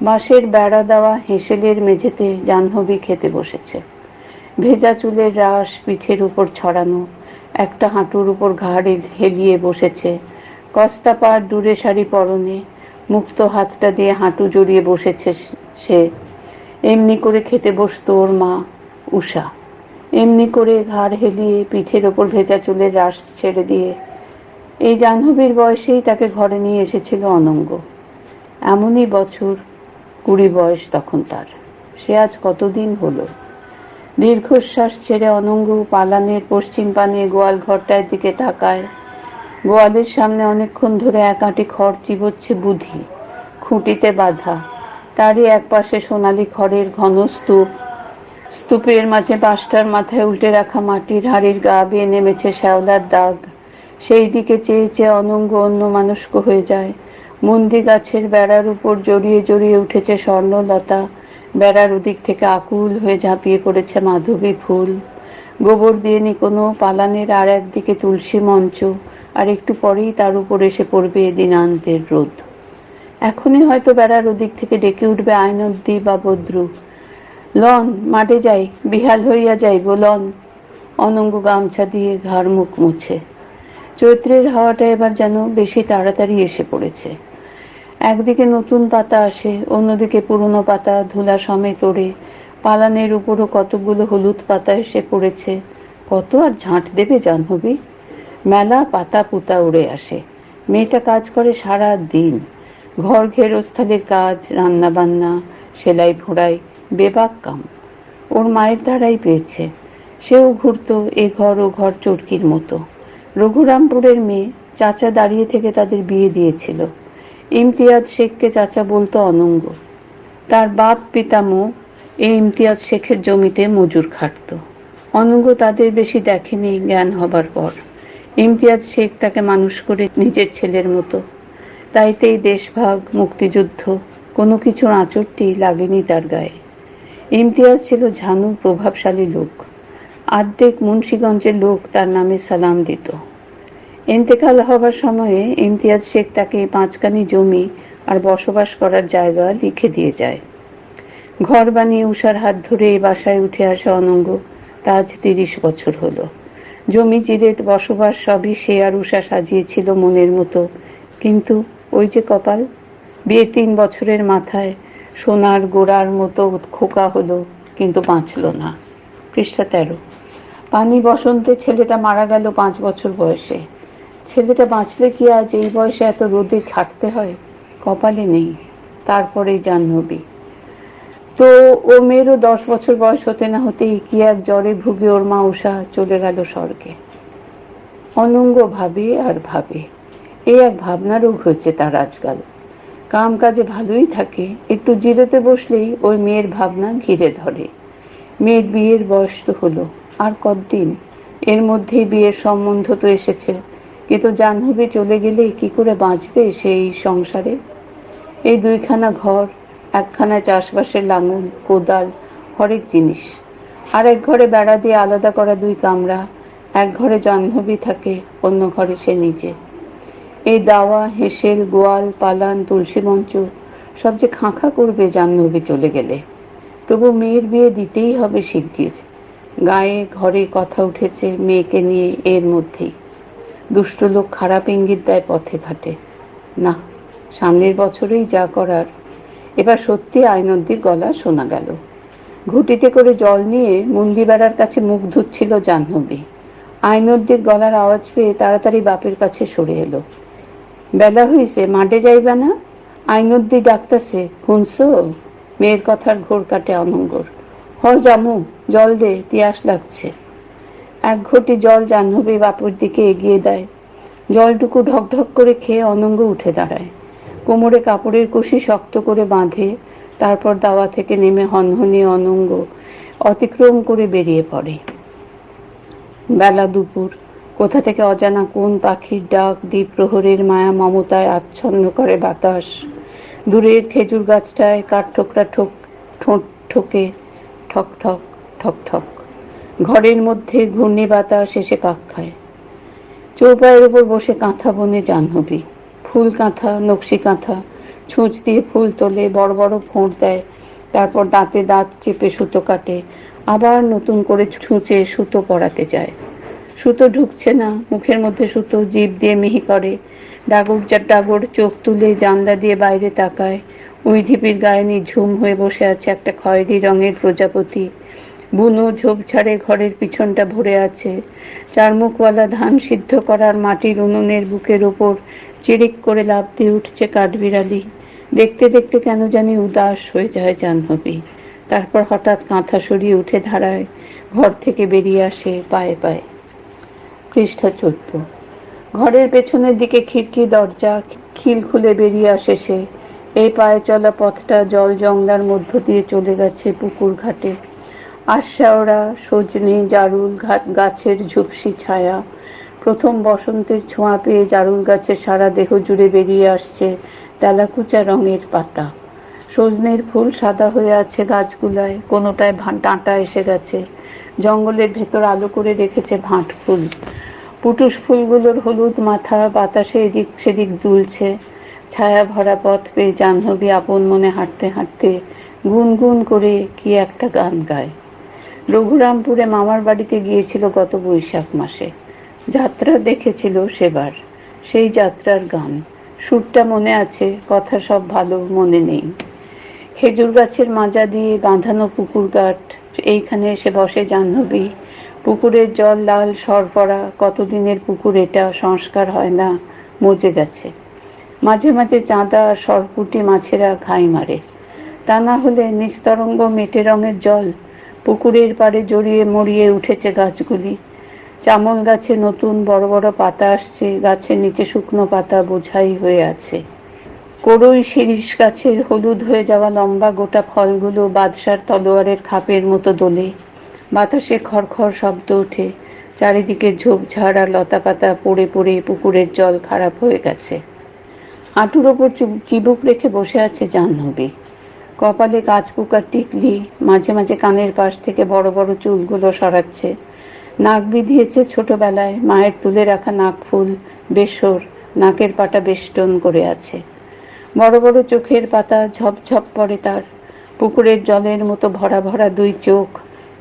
বাঁশের বেড়া দেওয়া হেঁসেলের মেঝেতে জাহ্নবী খেতে বসেছে। ভেজা চুলের রাশ পিঠের উপর ছড়ানো, একটা হাঁটুর উপর ঘাড় হেলিয়ে বসেছে। কস্তা পাড় দূরে শাড়ি পরনে, মুক্ত হাতটা দিয়ে হাঁটু জড়িয়ে বসেছে সে। এমনি করে খেতে বসতো ওর মা উষা, এমনি করে ঘাড় হেলিয়ে পিঠের ওপর ভেজা চুলের রাশ ছেড়ে দিয়ে। এই জাহ্নবীর বয়সেই তাকে ঘরে নিয়ে এসেছিল অনঙ্গ। এমনই বছর 20 বয়স তখন তার। সে আজ কতদিন হলো। দীর্ঘশ্বাস ছেড়ে অনঙ্গ পালানের পশ্চিম পানে গোয়াল ঘরটার দিকে তাকায়। গোয়ালের সামনে অনেকক্ষণ ধরে 1 আঁটি খড় চিবোচ্ছে বুধি, খুঁটিতে বাঁধা। তারই এক পাশে সোনালি খড়ের ঘন স্তূপ, স্তূপের মাঝে বাঁশটার মাথায় উল্টে রাখা মাটির হাড়ির গা বেয়ে নেমেছে শ্যাওলার দাগ। সেই দিকে চেয়ে চেয়ে অনঙ্গ অন্যমনস্ক হয়ে যায়। মন্দি গাছের বেড়ার উপর জড়িয়ে জড়িয়ে উঠেছে স্বর্ণলতা, বেড়ার ওদিক থেকে আকুল হয়ে ঝাঁপিয়ে পড়েছে মাধবী ফুল। গোবর দিয়ে নিকোনো পালানের আর একদিকে তুলসী মঞ্চ, আর একটু পরেই তার উপর এসে পড়বে দিনান্তের রোদ। এখনই হয়তো বেড়ার ওদিক থেকে ডেকে উঠবে আইনদ্দি বা বদ্রু, লন মাঠে যাই, বিহাল হইয়া যাইব লন। অনঙ্গ গামছা দিয়ে ঘাড় মুখ মুছে। চৈত্রের হাওয়াটা এবার যেন বেশি তাড়াতাড়ি এসে পড়েছে। একদিকে নতুন পাতা আসে, অন্যদিকে পুরনো পাতা ধুলা সমেত ওড়ে। পালানের উপরও কতগুলো হলুদ পাতা এসে পড়েছে। কত আর ঝাঁট দেবে জাহ্নবী? মেলা পাতা পুতা উড়ে আসে। মেয়েটা কাজ করে সারা দিন, ঘর গেরস্থালির কাজ, রান্না বান্না, সেলাই ফোড়াই, বেবাক কাম। ওর মায়ের দ্বারাই পেয়েছে। সেও ঘুরতো এ ঘর ও ঘর চরকির মতো। রঘুরামপুরের মেয়ে, চাচা দাঁড়িয়ে থেকে তাদের বিয়ে দিয়েছিল। ইমতিয়াজ শেখকে চাচা বলতো অনঙ্গ। তার বাপ পিতামহ এই ইমতিয়াজ শেখের জমিতে মজুর খাটত। অনঙ্গ তাদের বেশি দেখেনি জ্ঞান হবার পর। ইমতিয়াজ শেখ তাকে মানুষ করে নিজের ছেলের মতো। তাইতেই দেশভাগ, মুক্তিযুদ্ধ, কোনো কিছুর আঁচড়টি লাগেনি তার গায়ে। ইমতিয়াজ ছিল ঝানু, প্রভাবশালী লোক। আর্ধেক মুন্সিগঞ্জের লোক তার নামে সালাম দিত। ইন্তেকাল হবার সময়ে ইমতিয়াজ শেখ তাকে 5 কানি জমি আর বসবাস করার জায়গা লিখে দিয়ে যায়। ঘর বানিয়ে উষার হাত ধরে এই বাসায় উঠে আসে অনঙ্গ। তা আজ 30 বছর হলো। জমি চিরে বসবাস সবই সে আর উষা সাজিয়েছিল মনের মতো। কিন্তু ওই যে কপাল, বিয়ে 3 বছরের মাথায় সোনার গোড়ার মতো খোকা হলো, কিন্তু বাঁচল না। পৃষ্ঠা 13। পানি বসন্তে ছেলেটা মারা গেল 5 বছর বয়সে। ছেলেটা বাঁচলে কি আজ এই বয়সে এত রোদে খাটতে হয়? কপালে নেই। তারপরেই জাহ্নবী। তো ও মেয়েরও 10 বছর বয়স হতে না হতেই কি এক জ্বরে ভুগে ওর মা উষা চলে গেল স্বর্গে। অনঙ্গ ভাবে আর ভাবে। এই এক ভাবনা রোগ হয়েছে তার আজকাল। কাম কাজে ভালোই থাকে, একটু জিরোতে বসলেই ওই মেয়ের ভাবনা ঘিরে ধরে। মেয়ের বিয়ের বয়স তো হলো, আর কতদিন? এর মধ্যেই বিয়ের সম্বন্ধ তো এসেছে, কিন্তু জাহ্নবী চলে গেলে কি করে বাঁচবে সেই সংসারে? এই 2খানা ঘর, একখানা চাষবাসের লাঙল, কোদাল, হরেক জিনিস। আর এক ঘরে বেড়া দিয়ে আলাদা করা 2 কামরা। এক ঘরে জাহ্নবী থাকে, অন্য ঘরে সে নিজে। এই দাওয়া, হেসেল, গোয়াল, পালান, তুলসী মঞ্চ সব যে খাঁখা করবে জাহ্নবী চলে গেলে। তবু মেয়ের বিয়ে দিতেই হবে শিগগির। গায়ে ঘরে কথা উঠেছে মেয়েকে নিয়ে এর মধ্যেই। দুষ্ট লোক খারাপ ইঙ্গিত দেয় পথে ঘাটে। না, সামনের বছরেই যা করার। এবার সত্যি আইনদ্দির গলা শোনা গেল। ঘুটিতে করে জল নিয়ে মন্দিরবেড়ার কাছে মুখ ধুচ্ছিল জাহ্নবী। আইনদ্দির গলার আওয়াজ পেয়ে তাড়াতাড়ি বাপের কাছে সরে এলো। বেলা হইছে, মাঠে যাইবা না? আইনদ্দি ডাকতেছে, শুনছো? মেয়ের কথার ঘোর কাটে অনঙ্গর। হ জামু, জল দে, তিয়াস লাগছে। 1 ঘটি জল জাহ্নবী বাপের দিকে এগিয়ে দেয়। জলটুকু ঢকঢক করে খেয়ে অনঙ্গ উঠে দাঁড়ায়। কোমরে কাপড়ের কুশি শক্ত করে বাঁধে। তারপর দাওয়া থেকে নেমে হনহনিয়ে অনঙ্গ অতিক্রম করে বেরিয়ে পড়ে। বেলা দুপুর। কোথা থেকে অজানা কোন পাখির ডাক দ্বীপ্রহরের মায়া মমতায় আচ্ছন্ন করে বাতাস। দূরের খেজুর গাছটায় কাঠঠোকরা ঠোঁট ঠোকে, ঠক ঠক ঠক ঠক। ঘরের মধ্যে ঘূর্ণি বাতাস এসে পাক খায়। চৌপায়ের উপর বসে কাঁথা বনে জাহ্নবী। ফুল কাঁথা, নকশি কাঁথা, ছুঁচ দিয়ে ফুল তোলে, বড় বড় ফোঁড় দেয়। তারপর দাঁতে দাঁত চেপে সুতো কাটে, আবার নতুন করে ছুঁচে সুতো পরাতে যায়। সুতো ঢুকছে না, মুখের মধ্যে সুতো, জিভ দিয়ে মিহি করে। ডাগর চোখ তুলে জানলা দিয়ে বাইরে তাকায়। ওই ঢিপির গায়ে নিঝুম হয়ে বসে আছে একটা খয়েরি রঙের প্রজাপতি। বুনো ঝোপঝাড়ে ঘরের পিছনটা ভরে আছে। 4 মুখওয়ালা ধান সিদ্ধ করার মাটির উনুনের বুকের ওপর চিরিক করে লাফ দিয়ে উঠছে কাঠবিড়ালি। দেখতে দেখতে কেন জানি উদাস হয়ে যায় জাহ্নবী। তারপর হঠাৎ কাঁথা সরিয়ে উঠে দাঁড়ায়, ঘর থেকে বেরিয়ে আসে পায়ে পায়ে। পৃষ্ঠা 14। ঘরের পেছনের দিকে খিড়কি দরজা, খিল খুলে বেরিয়ে আসে সে। এই পায়ে চলা পথটা জল জংলার মধ্য দিয়ে চলে গেছে পুকুর ঘাটে। আশাওড়া, সজনে, জারুল গাছের ঝুপসি ছায়া। প্রথম বসন্তের ছোঁয়া পেয়ে জারুল গাছের সারা দেহ জুড়ে বেরিয়ে আসছে তেলাকুচা রঙের পাতা। সজনের ফুল সাদা হয়ে আছে গাছগুলায়, কোনোটায় ডাঁটা এসে গেছে। জঙ্গলের ভেতর আলো করে রেখেছে ভাঁট ফুল। পুটুস ফুলগুলোর হলুদ মাথা বাতাসে এদিক সেদিক দুলছে। ছায়া ভরা পথ পেয়ে জাহ্নবী আপন মনে হাঁটতে হাঁটতে গুনগুন করে কি একটা গান গায়। রঘুরামপুরে মামার বাড়িতে গিয়েছিল গত বৈশাখ মাসে। যাত্রা দেখেছিল সেবার। সেই যাত্রার গান। সুরটা মনে আছে, কথা সব ভালো মনে নেই। খেজুর গাছের মাজা দিয়ে বাঁধানো পুকুর ঘাট, এইখানে এসে বসে জাহ্নবী। পুকুরের জল লাল সরপরা, কতদিনের পুকুর এটা, সংস্কার হয় না, মজে গেছে। মাঝে মাঝে চাঁদা আর সরপুঁটি মাছেরা ঘাই মারে। তা না হলে নিস্তরঙ্গ মেটে রঙের জল। পুকুরের পাড়ে জড়িয়ে মরিয়ে উঠেছে গাছগুলি। চামল গাছে নতুন বড় বড় পাতা আসছে, গাছের নিচে শুকনো পাতা বোঝাই হয়ে আছে। কড়ই শিরীষ গাছের হলুদ হয়ে যাওয়া লম্বা গোটা ফলগুলো বাদশার তলোয়ারের খাপের মতো দোলে। বাতাসে খড়খড় শব্দ ওঠে। চারিদিকে ঝোপঝাড় আর লতাপাতা পড়ে পড়ে পুকুরের জল খারাপ হয়ে গেছে। হাঁটুর ওপর চিবুক রেখে বসে আছে জাহ্নবী। কপালে কাঁচপুকার টিকলি, মাঝে মাঝে কানের পাশ থেকে বড় বড় চুলগুলো সরাচ্ছে। নাক বিধিয়েছে ছোটবেলায়, মায়ের তুলে রাখা নাকফুল বেসর নাকের পাটা বেষ্টন করে আছে। বড় বড় চোখের পাতা ঝপঝপ পড়ে তার। পুকুরের জলের মতো ভরা ভরা দুই চোখ,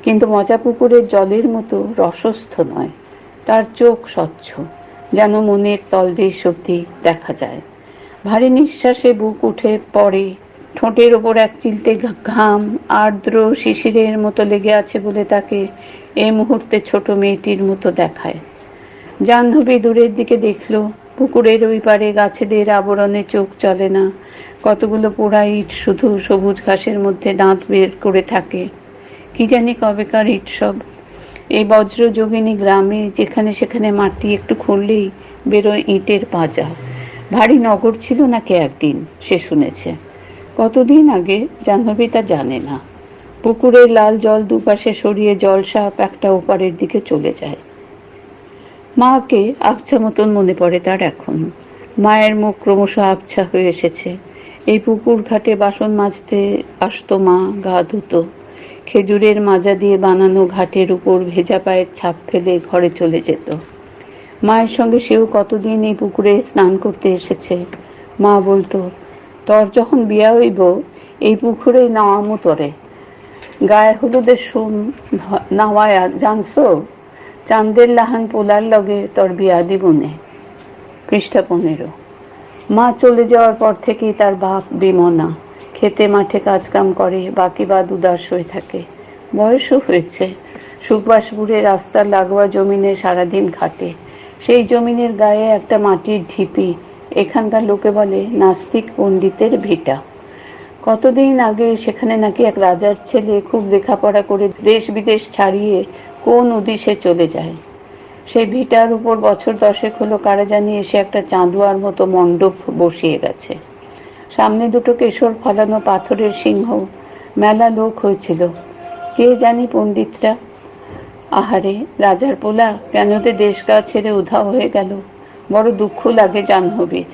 কিন্তু মজা পুকুরের জলের মতো রসস্থ নয়। তার চোখ স্বচ্ছ, যেন মনের তলদেশ অবধি দেখা যায়। ভারী নিঃশ্বাসে বুক উঠে পড়ে। ঠোঁটের ওপর এক চিলতে ঘাম আর্দ্র শিশিরের মতো লেগে আছে বলে তাকে এই মুহূর্তে ছোট মেয়েটির মতো দেখায়। জাহ্নবী দূরের দিকে দেখল, পুকুরের ওই পারে গাছেদের আবরণে চোখ চলে না। কতগুলো পোড়া ইট শুধু সবুজ ঘাসের মধ্যে দাঁত বের করে থাকে। কি জানি কবেকার ইট সব। এই বজ্রযোগিনী গ্রামে যেখানে সেখানে মাটি একটু খুঁড়লেই বেরোয় ইটের পাঁজা। ভারী নগর ছিল নাকি একদিন, সে শুনেছে। কতদিন আগে জাহ্নবী তা জানে না। পুকুরের লাল জল দুপাশে সরিয়ে জলসাপ একটা ওপারের দিকে চলে যায়। মাকে আবছা মতন মনে পড়ে তার এখন। মায়ের মুখ ক্রমশ আবছা হয়ে এসেছে। এই পুকুর ঘাটে বাসন মাজতে আসতো মা, গা ধুতো। খেজুরের মাজা দিয়ে বানানো ঘাটের উপর ভেজা পায়ের ছাপ ফেলে ঘরে চলে যেত। মায়ের সঙ্গে সেও কতদিন এই পুকুরে স্নান করতে এসেছে। মা বলতো, তোর যখন বিয়া হইব এই পুকুরে নাওয়ামু তরে। গায়ে হলুদের সুন নাওয়ায়া জানছো, চাঁদের লাহান পোলার লগে তোর বিয়া দিবনে। পৃষ্ঠা 15। মা চলে যাওয়ার পর থেকেই তার বাপ বিমনা। খেতে মাঠে কাজকাম করে, বাকি বাদ উদাস হয়ে থাকে। বয়সও হয়েছে। সুভাষপুরে রাস্তার লাগোয়া জমিনে সারাদিন খাটে। সেই জমিনের গায়ে একটা মাটির ঢিপি। এখানকার লোকে বলে নাস্তিক পণ্ডিতের ভিটা। কতদিন আগে সেখানে নাকি এক রাজার ছেলে খুব লেখাপড়া করে দেশ বিদেশ ছাড়িয়ে কোন উদিশে চলে যায়। সেই ভিটার উপর বছর 10 হলো কারা জানি এসে একটা চাঁদুয়ার মতো মণ্ডপ বসিয়ে গেছে। সামনে দুটো কেশর ফলানো পাথরের সিংহ। মেলা লোক হয়েছিল। কে জানি পণ্ডিতরা। আহারে, রাজার পোলা কেন যে দেশগা ছেড়ে উধাও হয়ে গেল, বড় দুঃখ লাগে জাহ্নবীর।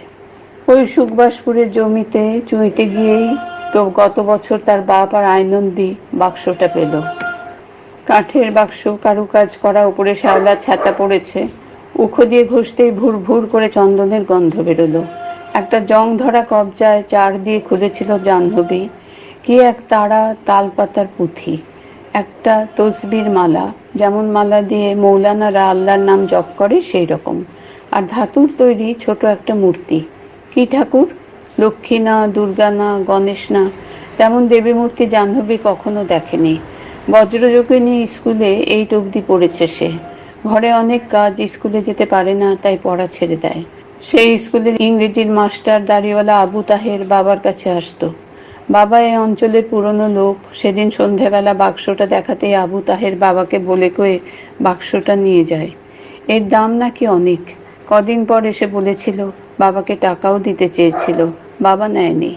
ওই সুভাষপুরের জমিতে চুঁইতে গিয়েই তো গত বছর তার বাপ আর আইনন্দি বাক্সটা পেল। কাঠের বাক্স, কারুকাজ করা, উপরে শ্যাওলা ছাতা পড়েছে। উখো দিয়ে ঘষতেই ভুর ভুর করে চন্দনের গন্ধ বেরোলো। একটা জং ধরা কবজায় চার দিয়ে খুলেছিল জাহ্নবী। কি এক তারা তালপাতার পুঁথি, একটা তসবির মালা, যেমন মালা দিয়ে মৌলানারা আল্লাহর নাম জপ করে সেই রকম। আর ধাতুর তৈরি ছোট একটা মূর্তি। কি ঠাকুর? লক্ষ্মী না, দুর্গা না, গণেশ না, তেমন দেবী মূর্তি জাহ্নবী কখনো দেখেনি। বজ্রযোগিনী স্কুলে 8 অবধি পড়েছে সে। ঘরে অনেক কাজ, স্কুলে যেতে পারে না, তাই পড়া ছেড়ে দেয়। সেই স্কুলের ইংরেজির মাস্টার দাড়িওয়ালা আবু তাহের বাবার কাছে আসতো। বাবা এই অঞ্চলের পুরনো লোক। সেদিন সন্ধেবেলা বাক্সটা দেখাতেই আবু তাহের বাবাকে বলে কয়ে বাক্সটা নিয়ে যায়। এর দাম নাকি অনেক। কদিন পর এসে বলেছিল, বাবাকে টাকাও দিতে চেয়েছিল, বাবা নেয়নি।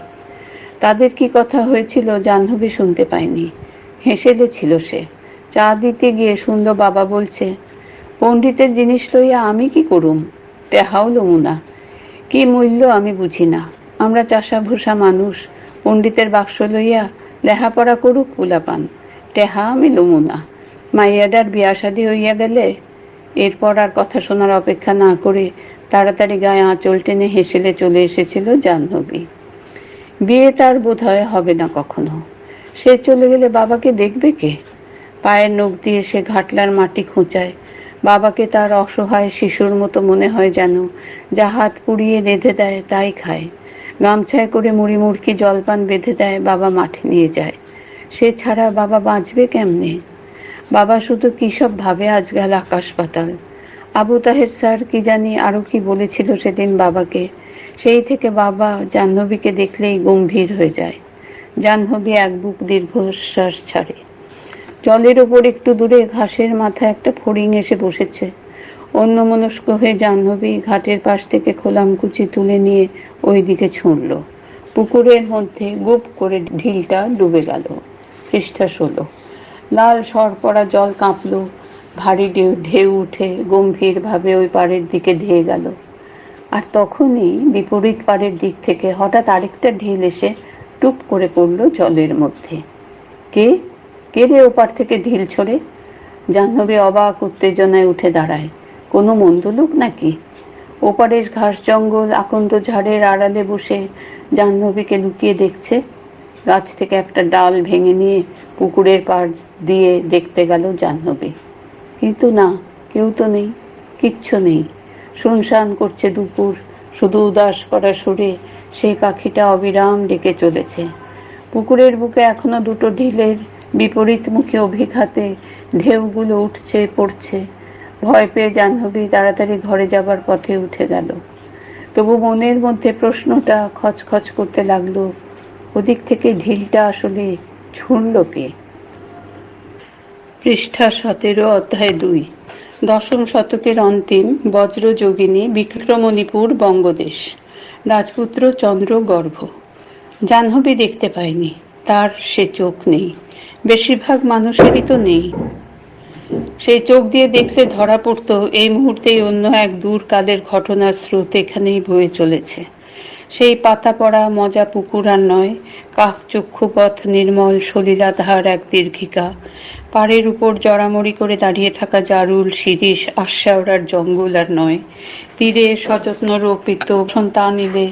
তাদের কি কথা হয়েছিল জাহ্নবী শুনতে পায়নি। হেসেলে ছিল সে। চা দিতে গিয়ে শুনল বাবা বলছে, পণ্ডিতের জিনিস লইয়া আমি কি করুম, টেহাও লমু না। কি মূল্য আমি বুঝি না। আমরা চাষা ভুষা মানুষ, পণ্ডিতের বাক্স লইয়া লেহাপড়া করুক পুলাপান, টেহা আমি লমু না। মাইয়াডার বিয়া শাদী হইয়া গেলে। এরপর আর কথা শোনার অপেক্ষা না করে তাড়াতাড়ি গায়ে আঁচল টেনে হেসেলে চলে এসেছিল জাহ্নবী। বিয়ে তার বোধহয় হবে না কখনো। সে চলে গেলে বাবাকে দেখবে কে? পায়ের নখ দিয়ে সে ঘাটলার মাটি খোঁচায়। বাবাকে তার অসহায় শিশুর মতো মনে হয় যেন, যা হাত পুড়িয়ে রেঁধে দেয় তাই খায়। গামছায় করে মুড়ি মুড়কি জলপান বেঁধে দেয়, বাবা মাঠে নিয়ে যায়। সে ছাড়া বাবা বাঁচবে কেমনে? বাবা শুধু কী সব ভাবে আজকাল আকাশ পাতাল। আবু তাহের স্যার কি জানি আরও কি বলেছিল সেদিন বাবাকে। সেই থেকে বাবা জাহ্নবীকে দেখলেই গম্ভীর হয়ে যায়। জাহ্নবী এক বুক দীর্ঘশ্বাস ছাড়ে। জলের ওপর একটু দূরে ঘাসের মাথায় একটা ফড়িং এসে বসেছে। অন্যমনস্ক হয়ে জাহ্নবী ঘাটের পাশ থেকে খোলামকুচি তুলে নিয়ে ওই দিকে ছুঁড়ল। পুকুরের মধ্যে গুপ করে ঢিলটা ডুবে গেল। পৃষ্ঠা 16। লাল সরপড়া জল কাঁপল। ভারী ঢেউ উঠে গম্ভীরভাবে ওই পাড়ের দিকে ধেয়ে গেল। আর তখনই বিপরীত পাড়ের দিক থেকে হঠাৎ আরেকটা ঢিল এসে টুপ করে পড়ল জলের মধ্যে। কে কে রে ওপার থেকে ঢিল ছড়ে? জাহ্নবী অবাক উত্তেজনায় উঠে দাঁড়ায়। কোনো মন্দলোক নাকি? ওপারের ঘাস জঙ্গল আকন্দ ঝাড়ের আড়ালে বসে জাহ্নবীকে লুকিয়ে দেখছে। গাছ থেকে একটা ডাল ভেঙে নিয়ে পুকুরের পাড় দিয়ে দেখতে গেল জাহ্নবী। কিন্তু না, কেউ তো নেই, কিচ্ছু নেই। শুনশান করছে দুপুর। শুধু উদাস করা সুরে সেই পাখিটা অবিরাম ডেকে চলেছে। পুকুরের বুকে এখনো দুটো ঢিলের বিপরীতমুখী অভিঘাতে ঢেউগুলো উঠছে পড়ছে। ভয় পেয়ে জাহ্নবী তাড়াতাড়ি ঘরে যাবার পথে উঠে গেল। তবু মনের মধ্যে প্রশ্নটা খচখচ করতে লাগলো, ওদিক থেকে ঢিলটা আসলে ছুঁড়ল কে? পৃষ্ঠা 17, অধ্যায় 2। দশম শতকের অন্তিম বজ্রযোগিনী বিক্রমণীপুর বঙ্গদেশ। রাজপুত্র চন্দ্রগর্ভ। জাহ্নবী দেখতে পায়নি, তার সে চোখ নেই। বেশিরভাগ মানুষেরই তো নেই। সেই চোখ দিয়ে দেখলে ধরা পড়ত এই মুহূর্তেই অন্য এক দূরকালের ঘটনার স্রোত এখানেই বয়ে চলেছে। সেই পাতা পড়া মজা পুকুর আর নয়, কাক চক্ষুপথ নির্মল সলিলাধার এক দীর্ঘিকা, পাড়ের উপর জড়ামড়ি করে দাঁড়িয়ে থাকা জারুল শিরীষ আশ্বাওড়ার জঙ্গল আর নয়, তীরে সযত্ন রোপিত সন্তান নিলে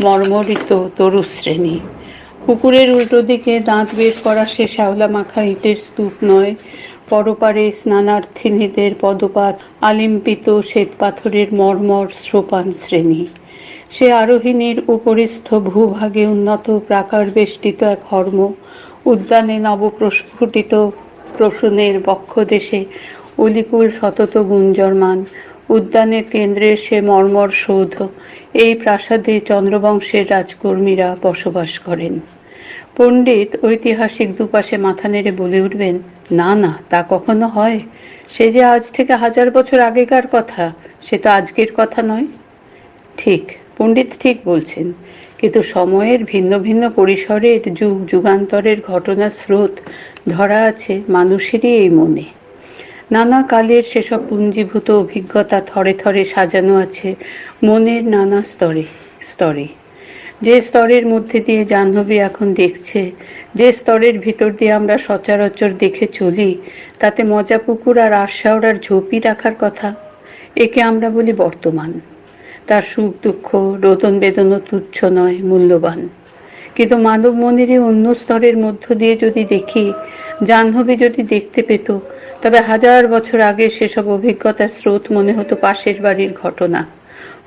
মর্মরিত তরুশ্রেণী। পুকুরের উল্টো দিকে দাঁত বের করা সে শ্যাওলা মাখা ইটের স্তূপ নয়, পরপারে স্নানার্থিনীদের পদপাত আলিম্পিত শ্বেত পাথরের মর্মর সোপান শ্রেণী। সে আরোহিণীর উপরিস্থ ভূভাগে উন্নত প্রাকার বেষ্টিত এক হর্ম, উদ্যানে নবপ্রস্ফুটিত প্রসূনের বক্ষদেশে অলিকুল শতত গুঞ্জরমান, উদ্যানের কেন্দ্রে সে মর্মর সৌধ। এই প্রাসাদে চন্দ্রবংশের রাজকর্মীরা বসবাস করেন। পণ্ডিত ঐতিহাসিক দুপাশে মাথা নেড়ে বলে উঠবেন, না না, তা কখনো হয়? সে যে আজ থেকে 1000 বছর আগেকার কথা, সে তো আজকের কথা নয়। ঠিক, পণ্ডিত ঠিক বলছেন, কিন্তু সময়ের ভিন্ন ভিন্ন পরিসরের যুগ যুগান্তরের ঘটনার স্রোত ধরা আছে মানুষেরই এই মনে। নানা কালের সেসব পুঞ্জীভূত অভিজ্ঞতা থরে থরে সাজানো আছে মনের নানা স্তরে স্তরে। যে স্তরের মধ্যে দিয়ে জাহ্নবী এখন দেখছে, যে স্তরের ভিতর দিয়ে আমরা সচরাচর দেখে চলি, তাতে মজা পুকুর আর আশ্বাওড়ার ঝোপি রাখার কথা। একে আমরা বলি বর্তমান। তার সুখ দুঃখ রোদন বেদনও তুচ্ছ নয়, মূল্যবান। কিন্তু মানব মনেরই অন্য স্তরের মধ্য দিয়ে যদি দেখি, জাহ্নবী যদি দেখতে পেত, তবে 1000 বছর আগে সেসব অভিজ্ঞতার স্রোত মনে হতো পাশের বাড়ির ঘটনা।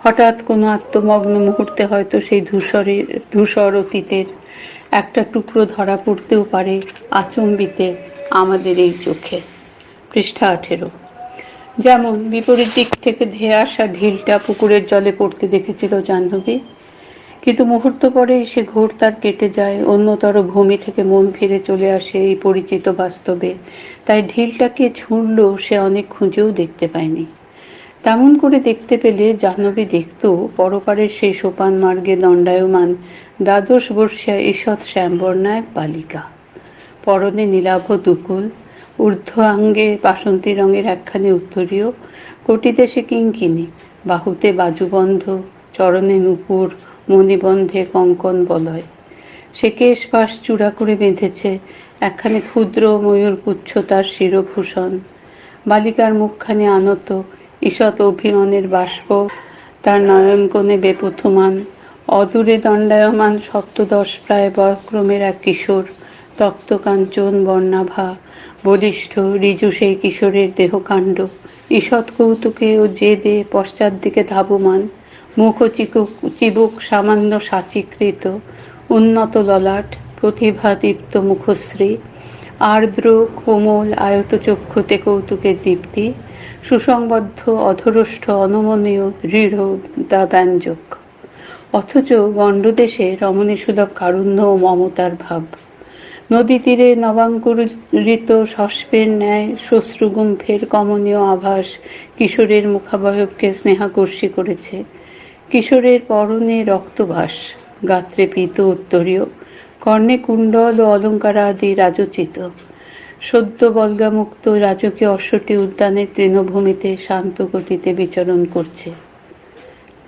হঠাৎ কোনো আত্মমগ্ন মুহূর্তে হয়তো সেই ধূসর অতীতের একটা টুকরো ধরা পড়তেও পারে আচম্বিতে আমাদের এই চোখে। পৃষ্ঠা 18। যেমন বিপরীত দিক থেকে ধেয়ে আসা ঢিলটা পুকুরের জলে পড়তে দেখেছিল জাহ্নবী, কিন্তু মুহূর্ত পরেই সে ঘোর তার কেটে যায়, অন্যতর ভূমি থেকে মন ফিরে চলে আসে এই পরিচিত বাস্তবে। তাই ঢিলটাকে ছুঁড়ল সে অনেক খুঁজেও দেখতে পায়নি। তেমন করে দেখতে পেলে জাহ্নবী দেখত পরপারের সেই সোপান মার্গে দণ্ডায়মান 12 বর্ষীয়া ঈষৎ শ্যামবর্ণা এক বালিকা। পরনে নীলাভ দুকুল, ঊর্ধ্ব আঙ্গে বাসন্তী রঙের একখানি উত্তরীয়, কটিতে সে কিঙ্কিনি, বাহুতে বাজুবন্ধ, চরণে নূপুর, মণিবন্ধে কঙ্কণ বলয়। সে কেশ পাশ চূড়া করে বেঁধেছে, একখানি ক্ষুদ্র ময়ূরপুচ্ছ তার শিরভূষণ। বালিকার মুখখানি আনত, ঈষৎ অভিমানের বাষ্প তার নয়নকোণে বেপথুমান। অদূরে দণ্ডায়মান 17 প্রায় বয়ক্রমের এক কিশোর, তপ্ত কাঞ্চন বর্ণাভা, বলিষ্ঠ ঋজু সেই কিশোরের দেহকাণ্ড ঈষৎ কৌতুকে ও জেদে পশ্চাৎ দিকে ধাবমান, মুখ ও চিবুক সামান্য সাচীকৃত, উন্নত ললাট, প্রতিভাদীপ্ত মুখশ্রী, আর্দ্র কোমল আয়তচক্ষুতে কৌতুকের দীপ্তি, সুসংবদ্ধ অধরষ্ঠ অনমনীয় দৃঢ় ব্যঞ্জক, অথচ গণ্ডদেশে রমণীসুলভ কারুণ্য ও মমতার ভাব। নদী তীরে নবাঙ্কুরিত শস্পের ন্যায় শ্বশ্রুগুম্ফের কমনীয় আভাস কিশোরের মুখাবয়বকে স্নেহাকর্ষী করেছে। কিশোরের পরনে রক্তভাস, গাত্রে পীত উত্তরীয়, কর্ণে কুণ্ডল ও অলঙ্কারাদি রাজোচিত। সদ্য বল্গামুক্ত রাজকীয় অশ্বটি উদ্যানের তৃণভূমিতে শান্ত গতিতে বিচরণ করছে।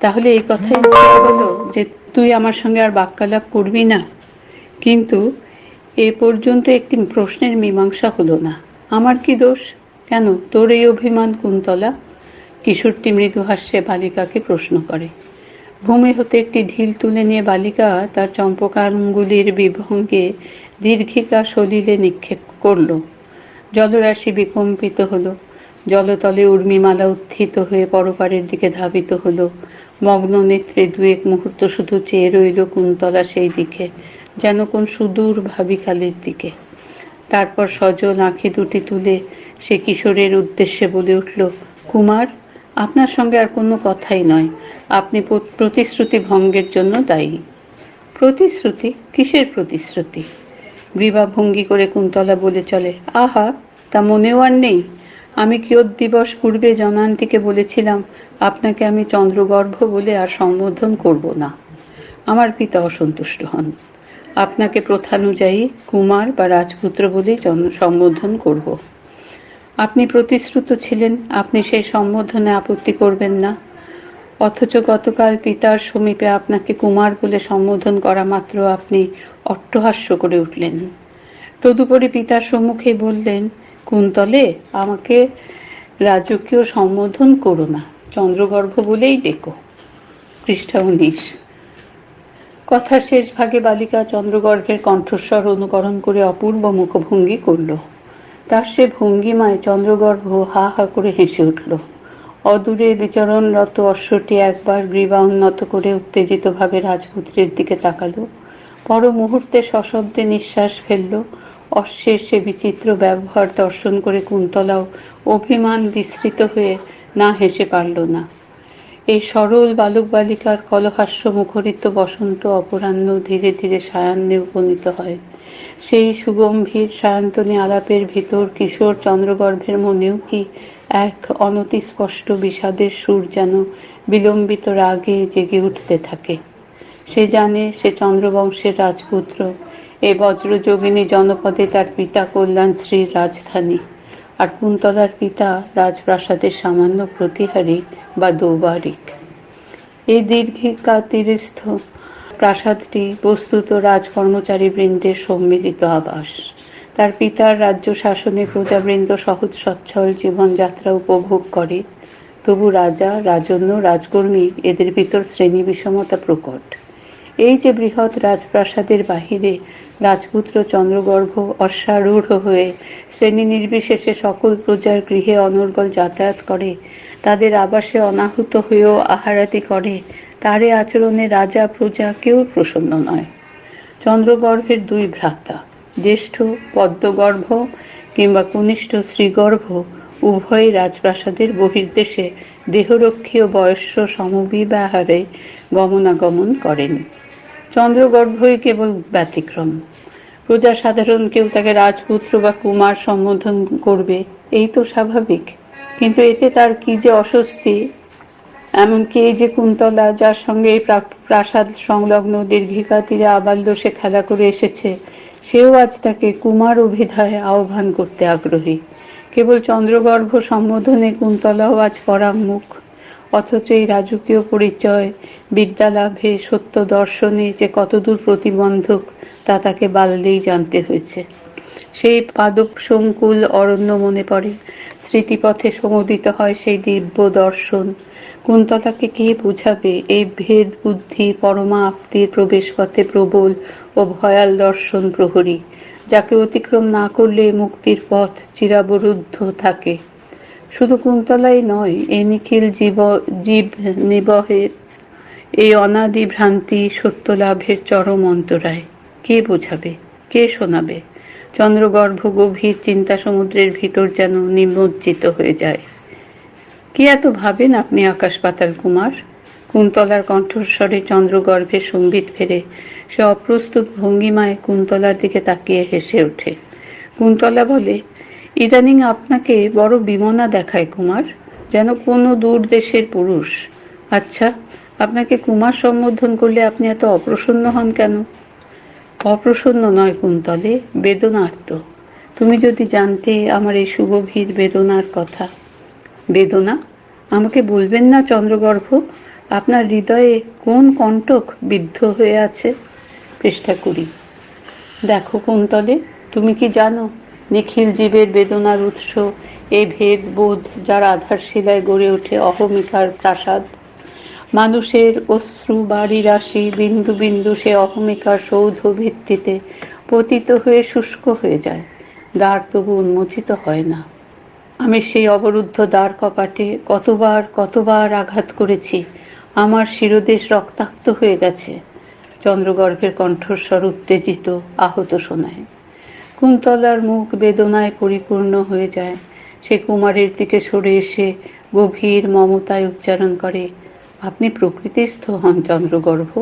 তাহলে এই কথাই হলো যে তুই আমার সঙ্গে আর বাক্যালাপ করবি না? কিন্তু এ পর্যন্ত একটি প্রশ্নের মীমাংসা হলো না। আমার কি দোষ? কেন তোর এই অভিমান কুন্তলা? কিশোরটি মৃদু হাস্যে বালিকাকে প্রশ্ন করে। ভূমি হতে একটি ঢিল তুলে নিয়ে বালিকা তার চম্পকাঙ্গুলির বিভঙ্গে দীর্ঘিকা সলিলে নিক্ষেপ করল। জলরাশি বিকম্পিত হলো। জলতলে উর্মিমালা উত্থিত হয়ে পরপারের দিকে ধাবিত হলো। মগ্ন নেত্রে দু এক মুহূর্ত শুধু চেয়ে রইল কুন্তলা সেই দিকে, যেন কোন সুদূর ভাবিকালের দিকে। তারপর সজল আঁখি দুটি তুলে সে কিশোরের উদ্দেশ্যে বলে উঠল, কুমার, আপনার সঙ্গে আর কোনো কথাই নয়। আপনি প্রতিশ্রুতি ভঙ্গের জন্য দায়ী। প্রতিশ্রুতি? কিসের প্রতিশ্রুতি? গ্রীবাভঙ্গি করে কুন্তলা বলে চলে, আহা, তা মনেও আর নেই? আমি কিয়দ্দিবস পূর্বে জনান্তিকে বলেছিলাম আপনাকে আমি চন্দ্রগর্ভ বলে আর সম্বোধন করব না। আমার পিতা অসন্তুষ্ট হন। আপনাকে প্রথানুযায়ী কুমার বা রাজপুত্র বলেই সম্বোধন করব। আপনি প্রতিশ্রুত ছিলেন আপনি সেই সম্বোধনে আপত্তি করবেন না, অথচ গতকাল পিতার সমীপে আপনাকে কুমার বলে সম্বোধন করা মাত্র আপনি অট্টহাস্য করে উঠলেন। তদুপরি পিতার সম্মুখে বললেন, কুন্তলে, আমাকে রাজকীয় সম্বোধন করো না, চন্দ্রগর্ভ বলেই ডেকো। পৃষ্ঠা 19। কথার শেষ ভাগে বালিকা চন্দ্রগর্ভের কণ্ঠস্বর অনুকরণ করে অপূর্ব মুখভঙ্গি করল। তার সে ভঙ্গিমায় চন্দ্রগর্ভ হা হা করে হেসে উঠল। অদূরে বিচরণরত অশ্বটি একবার গ্রীবা উন্নত করে উত্তেজিতভাবে রাজপুত্রের দিকে তাকালো। পর মুহূর্তে সশব্দে নিঃশ্বাস ফেলল। অশ্বের সে বিচিত্র ব্যবহার দর্শন করে কুন্তলাও অভিমান বিস্মৃত হয়ে না হেসে পারল না। এই সরল বালক বালিকার কলহাস্য মুখরিত বসন্ত অপরাহ্ন ধীরে ধীরে সায়াহ্নে উপনীত হয়। সেই সুগম্ভীর সায়ন্তনী আলাপের ভিতর কিশোর চন্দ্রগর্ভের মনেও কি এক অনতিস্পষ্ট বিষাদের সুর যেন বিলম্বিত রাগে জেগে উঠতে থাকে। সে জানে সে চন্দ্রবংশের রাজপুত্র। এ বজ্রযোগিনী জনপদে তার পিতা কল্যাণশ্রীর রাজধানী, আর কুন্তলার পিতা রাজপ্রাসাদের সামান্য প্রতিহারী বা দৌবারিক। এই দীর্ঘিকা তীরস্থ প্রাসাদটি বস্তুত রাজকর্মচারী বৃন্দের সম্মিলিত আবাস। তার পিতার রাজ্য শাসনে প্রজাবৃন্দ সহজ সচ্ছল জীবনযাত্রা উপভোগ করে, তবু রাজা, রাজন্য, রাজকর্মী এদের ভিতর শ্রেণী বিষমতা প্রকট। এই যে বৃহৎ রাজপ্রাসাদের বাহিরে রাজপুত্র চন্দ্রগর্ভ অশ্বারূঢ় হয়ে শ্রেণী নির্বিশেষে সকল প্রজার গৃহে অনর্গল যাতায়াত করে, তাদের আবাসে অনাহুত হয়েও আহারাদি করে, তারে আচরণে রাজা প্রজা কেউ প্রসন্ন নয়। চন্দ্রগর্ভের দুই ভ্রাতা, জ্যেষ্ঠ পদ্মগর্ভ কিংবা কনিষ্ঠ শ্রীগর্ভ, উভয়ই রাজপ্রাসাদের বহির্দেশে দেহরক্ষী ও বয়স্য সমবিবাহারে গমনাগমন করেন। চন্দ্রগর্ভই কেবল ব্যতিক্রম। প্রজা সাধারণ কেউ তাকে রাজপুত্র বা কুমার সম্বোধন করবে, এই তো স্বাভাবিক। কিন্তু এতে তার কি যে অস্বস্তি! এমনকি এই যে কুন্তলা, যার সঙ্গে এই প্রাসাদ সংলগ্ন দীর্ঘিকা তীরে আবাল্য সে খেলা করে এসেছে, সেও আজ তাকে কুমার অভিধায় আহ্বান করতে আগ্রহী। কেবল চন্দ্রগর্ভ সম্বোধনে কুন্তলাও আজ পরাঙ্মুখ। অথচ এই রাজকীয় পরিচয় বিদ্যালাভে, সত্য দর্শনে যে কতদূর প্রতিবন্ধক তা তাকে বাল্যেই জানতে হয়েছে। সেই পাদপ সংকুল অরণ্য মনে পড়ে, স্মৃতিপথে সমুদিত হয় সেই দিব্য দর্শন। কুন্তলাকে কে বুঝাবে এই ভেদ বুদ্ধি পরমা আপ্তির প্রবেশপথে প্রবল ও ভয়াল দর্শন প্রহরী, যাকে অতিক্রম না করলে মুক্তির পথ চিরাবরুদ্ধ থাকে। শুধু কুন্তলাই নয়, এই নিখিল জীব নিবহের এই অনাদি ভ্রান্তি সত্য লাভের চরম অন্তরায়। কে বোঝাবে, কে শোনাবে? চন্দ্রগর্ভ গভীর চিন্তা সমুদ্রের ভিতর যেন নিমজ্জিত হয়ে যায়। কি এত ভাবেন আপনি আকাশ পাতাল কুমার? কুন্তলার কণ্ঠস্বরে চন্দ্রগর্ভের সম্বিত ফেরে সে অপ্রস্তুত ভঙ্গিমায় কুন্তলার দিকে তাকিয়ে হেসে ওঠে। কুন্তলা বলে, ইদানিং আপনাকে বড় বিমনা দেখায় কুমার, যেন কোনো দূর দেশের পুরুষ। আচ্ছা, আপনাকে কুমার সম্বোধন করলে আপনি এত অপ্রসন্ন হন কেন? অপ্রসন্ন নয় কুন্তলে, বেদনার্ত। তুমি যদি জানতে আমার এই সুগভীর বেদনার কথা। বেদনা? আমাকে বলবেন না চন্দ্রগর্ভ, আপনার হৃদয়ে কোন কণ্টক বিদ্ধ হয়ে আছে? পৃষ্ঠা 20। দেখো কুন্তলে, তুমি কি জানো নিখিল জীবের বেদনার উৎস এই ভেদবোধ, যার আধার শিলায় গড়ে ওঠে অহমিকার প্রাসাদ। মানুষের অশ্রু বাড়ি রাশি বিন্দু বিন্দু সে অহমিকার সৌধ ভিত্তিতে পতিত হয়ে শুষ্ক হয়ে যায়, দ্বার তবু উন্মোচিত হয় না। আমি সেই অবরুদ্ধ দ্বার কপাটে কতবার আঘাত করেছি, আমার শিরদেশ রক্তাক্ত হয়ে গেছে। চন্দ্রগর্ভের কণ্ঠস্বর উত্তেজিত, আহত শোনায়। কুন্তলার মুখ বেদনায় পরিপূর্ণ হয়ে যায়। সে কুমারের দিকে সরে এসে গভীর মমতায় উচ্চারণ করে, আপনি প্রকৃতিস্থ হন চন্দ্রগর্ভ।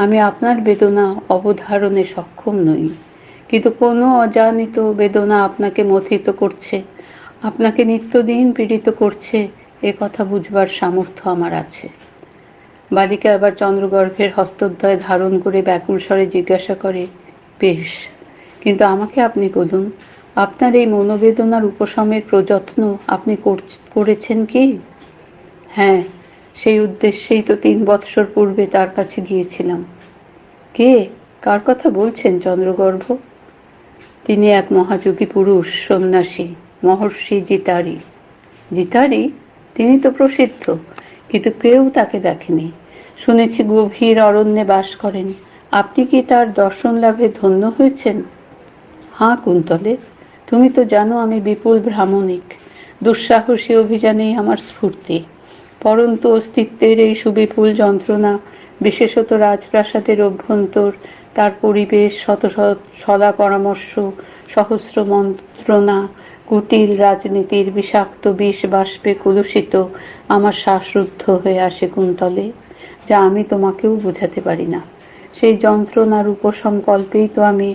আমি আপনার বেদনা অবধারণে সক্ষম নই, কিন্তু কোনো অজানিত বেদনা আপনাকে মথিত করছে, আপনাকে নিত্যদিন পীড়িত করছে, এ কথা বুঝবার সামর্থ্য আমার আছে। বালিকা আবার চন্দ্রগর্ভের হস্তদ্বয় ধারণ করে ব্যাকুল স্বরে জিজ্ঞাসা করে, বেশ, কিন্তু আমাকে আপনি বলুন, আপনার এই মনোবেদনার উপশমের প্রযত্ন আপনি করেছেন কি? হ্যাঁ, সেই উদ্দেশ্যেই তো 3 বৎসর পূর্বে তার কাছে গিয়েছিলাম। কে, কার কথা বলছেন চন্দ্রগর্ভ? তিনি এক মহাযোগী পুরুষ, সন্ন্যাসী, মহর্ষি জিতারি। জিতারি? তিনি তো প্রসিদ্ধ, কিন্তু কেউ তাকে দেখেনি। শুনেছি গভীর অরণ্যে বাস করেন। আপনি কি তার দর্শন লাভে ধন্য হয়েছেন? হাঁ কুন্তলে, তুমি তো জানো আমি বিপুল ভ্রামণিক। দুঃসাহসী অভিযানেই আমার স্ফূর্তি। পরন্তু অস্তিত্বের এই সুবিপুল যন্ত্রণা, বিশেষত রাজপ্রাসাদের অভ্যন্তর, তার পরিবেশ, শত সদা পরামর্শ, সহস্র মন্ত্রণা, কুটিল রাজনীতির বিষাক্ত বিষ বাষ্পে কলুষিত আমার শ্বাসরুদ্ধ হয়ে আসে কুন্তলে, যা আমি তোমাকেও বোঝাতে পারি না। সেই যন্ত্রণার উপসংকল্পেই তো আমি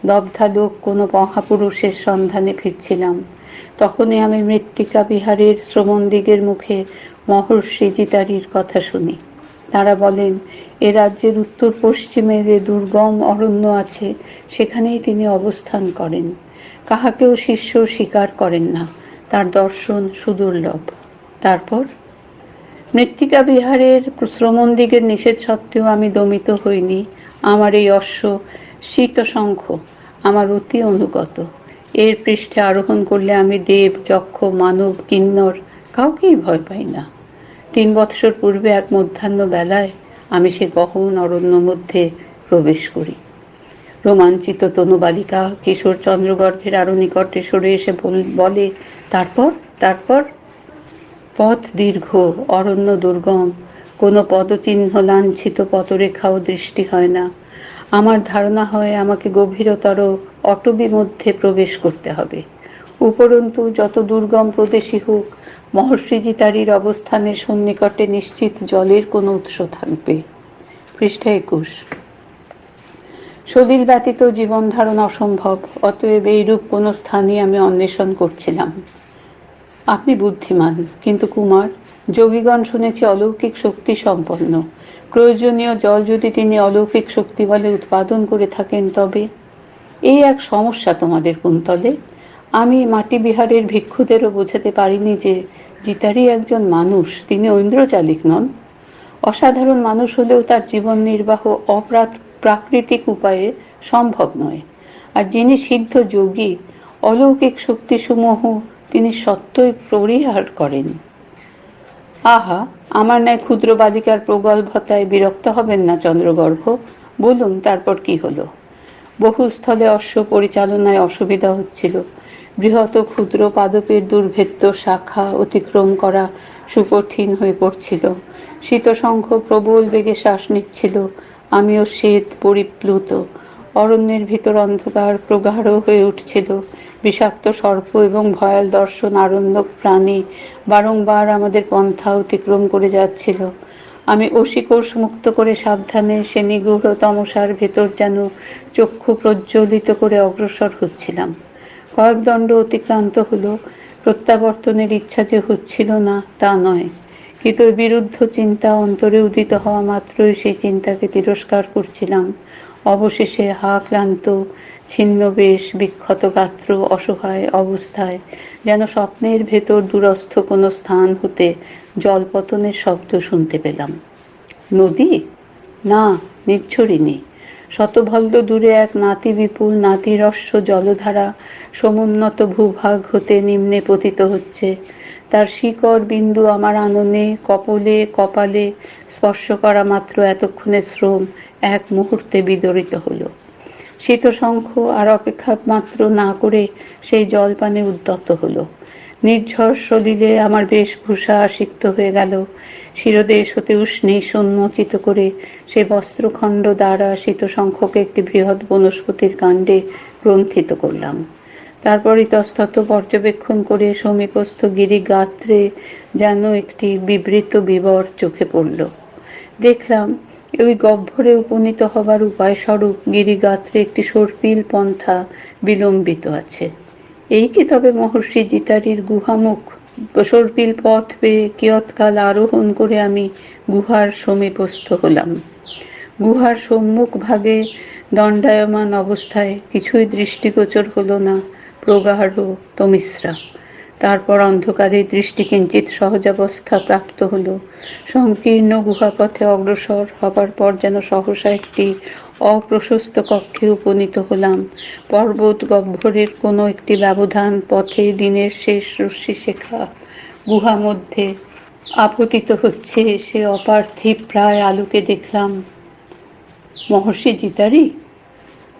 দগ্ধালোক কোনো মহাপুরুষের সন্ধানে ফিরছিলাম। তখনই আমি মৃত্তিকা বিহারের শ্রমণদিগের মুখে মহর্ষি জিতারির কথা শুনি। তারা বলেন, এ রাজ্যের উত্তর পশ্চিমে যে দুর্গম অরণ্য আছে, সেখানেই তিনি অবস্থান করেন। কাহাকেও শিষ্য স্বীকার করেন না, তার দর্শন সুদুর্লভ। তারপর মৃত্তিকা বিহারের শ্রমণদিগের নিষেধ সত্ত্বেও আমি দমিত হইনি। আমার এই অশ্ব শীতশঙ্খ আমার অতি অনুগত। এর পৃষ্ঠে আরোহণ করলে আমি দেব, যক্ষ, মানব, কিন্নর কাউকেই ভয় পাই না। 3 বৎসর পূর্বে এক মধ্যাহ্ন বেলায় আমি সে গহন অরণ্য মধ্যে প্রবেশ করি। রোমাঞ্চিত তনু বালিকা কিশোর চন্দ্রগর্ভের আরো নিকটে সরে এসে বলে, তারপর পথ দীর্ঘ, অরণ্য দুর্গম, কোনো পদচিহ্ন লাঞ্ছিত পথরেখাও দৃষ্টি হয় না। আমার ধারণা হয় আমাকে গভীরতর অটবি মধ্যে প্রবেশ করতে হবে। উপরন্তু যত দুর্গম প্রদেশই হোক, মহর্ষি জিতারির অবস্থানের সন্নিকটে নিশ্চিত জলের কোনো উৎস থাকবে। পৃষ্ঠা 21। সলিল ব্যতীত জীবন ধারণ অসম্ভব, অতএব এইরূপ কোনো স্থানই আমি অন্বেষণ করছিলাম। আপনি বুদ্ধিমান, কিন্তু কুমার, যোগীগণ শুনেছি অলৌকিক শক্তি সম্পন্ন। প্রয়োজনীয় জল যদি তিনি অলৌকিক শক্তি বলে উৎপাদন করে থাকেন, তবে এই এক সমস্যা তোমাদের কুন্তলে। আমি মাটি বিহারের ভিক্ষুদেরও বোঝাতে পারিনি যে জিতারি একজন মানুষ, তিনি ঐন্দ্রজালিক নন। অসাধারণ মানুষ হলেও তার জীবন নির্বাহ প্রাকৃতিক উপায়ে সম্ভব নয়। আর যিনি সিদ্ধ যোগী, অলৌকিক শক্তিসমূহ তিনি সত্যই পরিহার করেন। আহা, আমার ন্যায় ক্ষুদ্র বালিকার প্রগল্ভতায় বিরক্ত হবেন না চন্দ্রগর্ভ। বলুন, তারপর কি হলো? বহু স্থলে অশ্ব পরিচালনায় অসুবিধা হচ্ছিল। বৃহৎ ও ক্ষুদ্র পাদপের দুর্ভেদ্য শাখা অতিক্রম করা সুকঠিন হয়ে পড়ছিল। শীতশঙ্খ প্রবল বেগে শ্বাস নিচ্ছিল। আমিও শীত পরিপ্লুত। অরণ্যের ভিতর অন্ধকার প্রগাঢ় হয়ে উঠছিল। বিষাক্ত সর্প এবং ভয়াল দর্শন আরণ্যক প্রাণী বারংবার আমাদের পন্থা অতিক্রম করে যাচ্ছিল। আমি অশিকোষ মুক্ত করে সাবধানে সে নিগূঢ় তমসার ভেতর যেন চক্ষু প্রজ্বলিত করে অগ্রসর হচ্ছিলাম। কয়েক দণ্ড অতিক্রান্ত হলো। প্রত্যাবর্তনের ইচ্ছা যে হচ্ছিল না তা নয়, কিন্তু বিরুদ্ধ চিন্তা অন্তরে উদিত হওয়া মাত্রই সেই চিন্তাকে তিরস্কার করছিলাম। অবশেষে হা ক্লান্ত, ছিন্নবেশ, বিক্ষত গাত্র, অসহায় অবস্থায় যেন স্বপ্নের ভেতর দূরস্থ কোনো স্থান হতে জলপতনের শব্দ শুনতে পেলাম। নদী? না, নির্ঝরিণী। শতভল্ল দূরে এক নাতি বিপুল নাতিরস্য জলধারা সমুন্নত ভূভাগ হতে নিম্নে পতিত হচ্ছে। তার শিকড় বিন্দু আমার আননে কপলে কপালে স্পর্শ করা মাত্র এতক্ষণের শ্রম এক মুহূর্তে বিদরিত হলো। শীতশঙ্খ আর অপেক্ষা মাত্র না করে সেই জলপানে উদ্যত হলো। নির্ঝর সলিলে আমার বেশভূষা আসিক্ত হয়ে গেল। শিরদেশ হতে উষ্ণীষ উন্মোচিত করে সেই বস্ত্রখণ্ড দ্বারা শীতশঙ্খকে একটি বৃহৎ বনস্পতির কাণ্ডে গ্রন্থিত করলাম। তারপর ইতস্তত পর্যবেক্ষণ করে সমীপস্থ গিরিগাত্রে যেন একটি বিবৃত বিবর চোখে পড়ল। দেখলাম ওই গহ্বরে উপনীত হবার উপায়স্বরূপ গিরিগাত্রে একটি সর্পিল পন্থা বিলম্বিত আছে। এই কি তবে মহর্ষি জিতারির গুহামুখ? সর্পিল পথ পেয়ে কিয়ৎকাল আরোহণ করে আমি গুহার সমীপস্থ হলাম। গুহার সম্মুখ ভাগে দণ্ডায়মান অবস্থায় কিছুই দৃষ্টিগোচর হলো না, প্রগাঢ় তমিশ্রা। তারপর অন্ধকারে দৃষ্টি কিঞ্চিত সহজাবস্থা প্রাপ্ত হলো। সংকীর্ণ গুহাপথে অগ্রসর হবার পর যেন সহসা একটি অপ্রশস্ত কক্ষে উপনীত হলাম। পর্বত গহ্বরের কোনো একটি ব্যবধান পথে দিনের শেষ রশ্মিশেখা গুহা মধ্যে আপতিত হচ্ছে। সে অপার্থিব প্রায় আলোকে দেখলাম মহর্ষি জিতারি।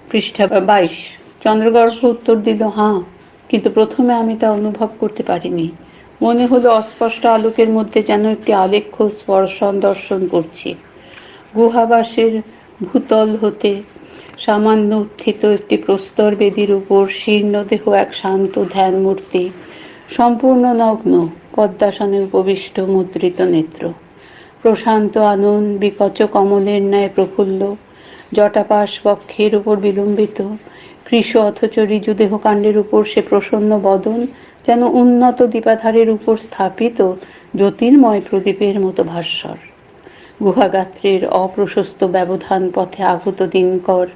পৃষ্ঠা 22। চন্দ্রগর্ভ উত্তর দিল, হাঁ, কিন্তু প্রথমে আমি তা অনুভব করতে পারিনি। মনে হলো অস্পষ্ট আলোকের মধ্যে যেন একটি আলেখ্য স্পর্শন দর্শন করছি। গুহাবাসের ভূতল হতে সামান্য উত্থিত একটি প্রস্তর বেদির উপর শীর্ণদেহ এক শান্ত ধ্যান মূর্তি, সম্পূর্ণ নগ্ন, পদ্মাসনে উপবিষ্ট, মুদ্রিত নেত্র, প্রশান্ত আনন্দ বিকচ কমলের ন্যায় প্রফুল্ল, জটাপাশ বক্ষের উপর বিলম্বিত, কৃশ অথচ ঋজু দেহকাণ্ডের উপর সে প্রসন্ন বদন যেন উন্নত দীপাধারের উপর স্থাপিত জ্যোতির্ময় প্রদীপের মতো ভাস্বর। গুহাগাত্রের অপ্রশস্ত ব্যবধান পথে আগত দিনকর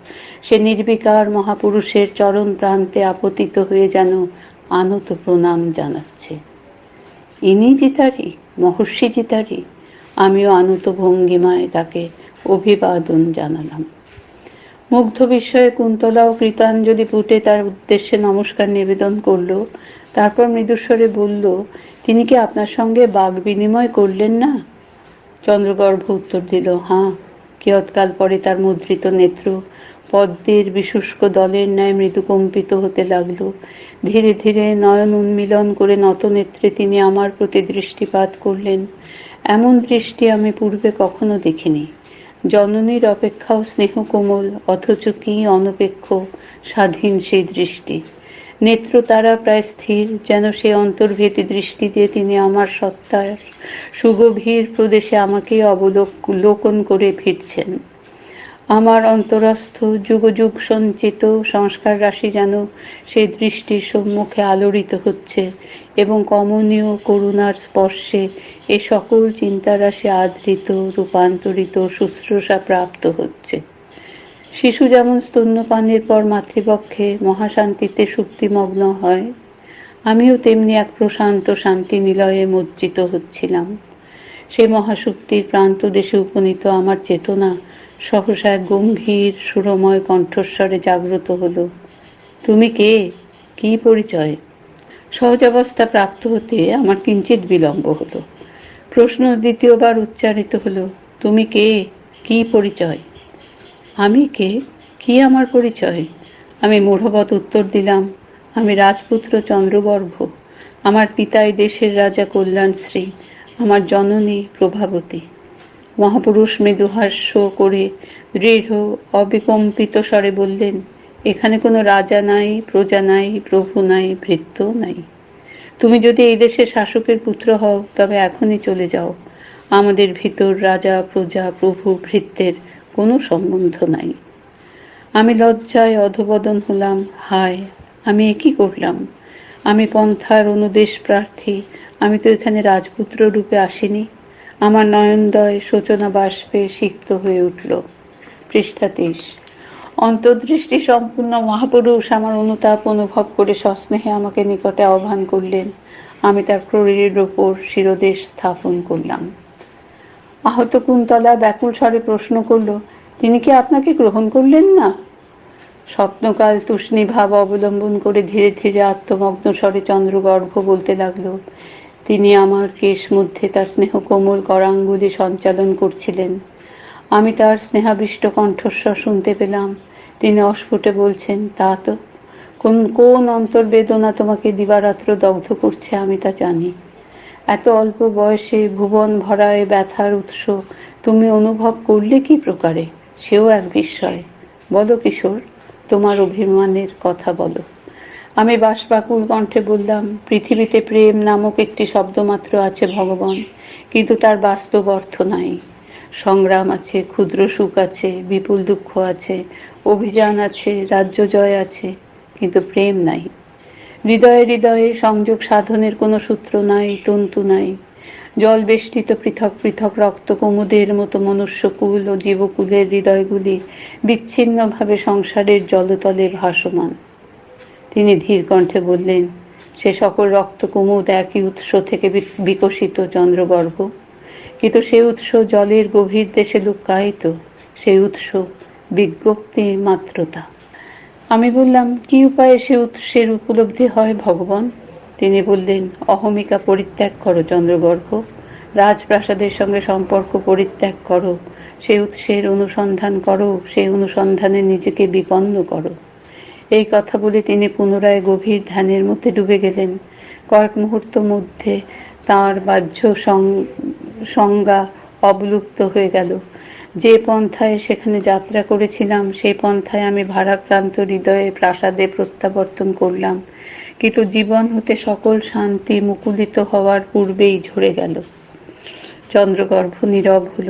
সে নির্বিকার মহাপুরুষের চরণ প্রান্তে আপতিত হয়ে যেন আনত প্রণাম জানাচ্ছে। ইনি জিতারি, মহর্ষি জিতারি। আমিও আনত ভঙ্গিমায় তাকে অভিবাদন জানালাম। মুগ্ধ বিস্ময়ে কুন্তলাও কৃতাঞ্জলি পুটে তার উদ্দেশ্যে নমস্কার নিবেদন করল। তারপর মৃদুস্বরে বলল, তিনি কি আপনার সঙ্গে বাক বিনিময় করলেন না? চন্দ্রগর্ভ উত্তর দিল, হাঁ। কিয়ৎকাল পরে তার মুদ্রিত নেত্র পদ্মের বিশুষ্ক দলের ন্যায় মৃদুকম্পিত হতে লাগল। ধীরে ধীরে নয়ন উন্মিলন করে নত নেত্রে তিনি আমার প্রতি দৃষ্টিপাত করলেন। এমন দৃষ্টি আমি পূর্বে কখনো দেখিনি। জননীর অপেক্ষাও স্নেহ কোমল, অথচ কি অনপেক্ষ স্বাধীন সেই দৃষ্টি। নেত্র তারা প্রায় স্থির, যেন সে অন্তর্ভেদী দৃষ্টি দিয়ে তিনি আমার সত্তার সুগভীর প্রদেশে আমাকেই অবলোকন করে ফিরছেন। আমার অন্তরস্থ যুগ যুগ সঞ্চিত সংস্কার রাশি যেন সেই দৃষ্টির সম্মুখে আলোড়িত হচ্ছে এবং কমনীয় করুণার স্পর্শে এ সকল চিন্তারাশি আদৃত, রূপান্তরিত, শুশ্রূষা প্রাপ্ত হচ্ছে। শিশু যেমন স্তন্যপানের পর মাতৃপক্ষে মহাশান্তিতে সুপ্তিমগ্ন হয়, আমিও তেমনি এক প্রশান্ত শান্তি নিলয়ে মজ্জিত হচ্ছিলাম। সে মহাশক্তির প্রান্ত দেশে উপনীত আমার চেতনা সহসা এক গম্ভীর সুরময় কণ্ঠস্বরে জাগ্রত হলো। তুমি কে? কি পরিচয়? সহজাবস্থা প্রাপ্ত হতে আমার কিঞ্চিত বিলম্ব হলো। প্রশ্ন দ্বিতীয়বার উচ্চারিত হলো, তুমি কে? কি পরিচয়? আমি কে? কি আমার পরিচয়? আমি মূঢ়বৎ উত্তর দিলাম, আমি রাজপুত্র চন্দ্রগর্ভ। আমার পিতা এই দেশের রাজা কল্যাণশ্রী, আমার জননী প্রভাবতী। মহাপুরুষ মৃদুহাস্য করে দৃঢ় অবিকম্পিত স্বরে বললেন, এখানে কোনো রাজা নাই, প্রজা নাই, প্রভু নাই, ভৃত্য নাই। তুমি যদি এই দেশের শাসকের পুত্র হও তবে এখনই চলে যাও। আমাদের ভিতর রাজা, প্রজা, প্রভু, ভৃত্যের কোনো সম্বন্ধ নাই। আমি লজ্জায় অধঃপতন হলাম। হায়, আমি এ কি করলাম? আমি পন্থার অনুদেশ প্রার্থী, আমি তো এখানে রাজপুত্র রূপে আসিনি। আমার নয়নদয় শোচনা বাষ্পে সিক্ত হয়ে উঠল। পৃষ্ঠা 23। অন্তর্দৃষ্টি সম্পূর্ণ মহাপুরুষ আমার অনুতাপ অনুভব করে সস্নেহে আমাকে নিকটে আহ্বান করলেন। আমি তার ক্রোড়ের ওপর শিরোদেশ স্থাপন করলাম। আহত কুন্তলা ব্যাকুল স্বরে প্রশ্ন করল, তিনি কি আপনাকে গ্রহণ করলেন না? স্বপ্নকাল তুষ্ণী ভাব অবলম্বন করে ধীরে ধীরে আত্মমগ্ন স্বরে চন্দ্রগর্ভ বলতে লাগলো, তিনি আমার কেশ মধ্যে তার স্নেহ কোমল করাঙ্গুলি সঞ্চালন করছিলেন। আমি তার স্নেহাবিষ্ট কণ্ঠস্বর শুনতে পেলাম। তিনি অস্ফুটে বলছেন, তা তো কোন কোন অন্তর্বেদনা তোমাকে দিবারাত্র দগ্ধ করছে আমি তা জানি। এত অল্প বয়সে ভুবন ভরায় ব্যথার উৎস তুমি অনুভব করলে কি প্রকারে, সেও এক বিস্ময়। বলো কিশোর, তোমার অভিমানের কথা বলো। আমি বাষ্পাকুল কণ্ঠে বললাম, পৃথিবীতে প্রেম নামক একটি শব্দ মাত্র আছে ভগবান, কিন্তু তার বাস্তব অর্থ নাই। সংগ্রাম আছে, ক্ষুদ্র সুখ আছে, বিপুল দুঃখ আছে, অভিযান আছে, রাজ্য জয় আছে, কিন্তু প্রেম নাই। হৃদয়ে হৃদয়ে সংযোগ সাধনের কোনো সূত্র নাই, তন্তু নাই। জল বেষ্টিত পৃথক পৃথক রক্ত কুমুদের মতো মনুষ্যকুল ও জীবকুলের হৃদয়গুলি বিচ্ছিন্নভাবে সংসারের জলতলে ভাসমান। তিনি ধীর কণ্ঠে বললেন, সে সকল রক্ত কুমুদ একই উৎস থেকে বিকশিত চন্দ্রগর্ভ, কিন্তু সে উৎস জলের গভীর দেশে লুক্কায়িত। সেই উৎস বিজ্ঞপ্তি মাত্রতা। আমি বললাম, কি উপায়ে সে উৎসের উপলব্ধি হয় ভগবান? তিনি বললেন, অহমিকা পরিত্যাগ করো চন্দ্রগর্ভ, রাজপ্রাসাদের সঙ্গে সম্পর্ক পরিত্যাগ করো, সেই উৎসের অনুসন্ধান করো, সেই অনুসন্ধানে নিজেকে বিপন্ন করো। এই কথা বলে তিনি পুনরায় গভীর ধ্যানের মধ্যে ডুবে গেলেন। কয়েক মুহূর্ত মধ্যে তাঁর বাহ্য সংজ্ঞা অবলুপ্ত হয়ে গেল। যে পন্থায় সেখানে যাত্রা করেছিলাম সেই পন্থায় আমি ভারাক্রান্ত হৃদয়ে প্রাসাদে প্রত্যাবর্তন করলাম, কিন্তু জীবন হতে সকল শান্তি মুকুলিত হওয়ার পূর্বেই ঝরে গেল। চন্দ্রগর্ভ নীরব হল।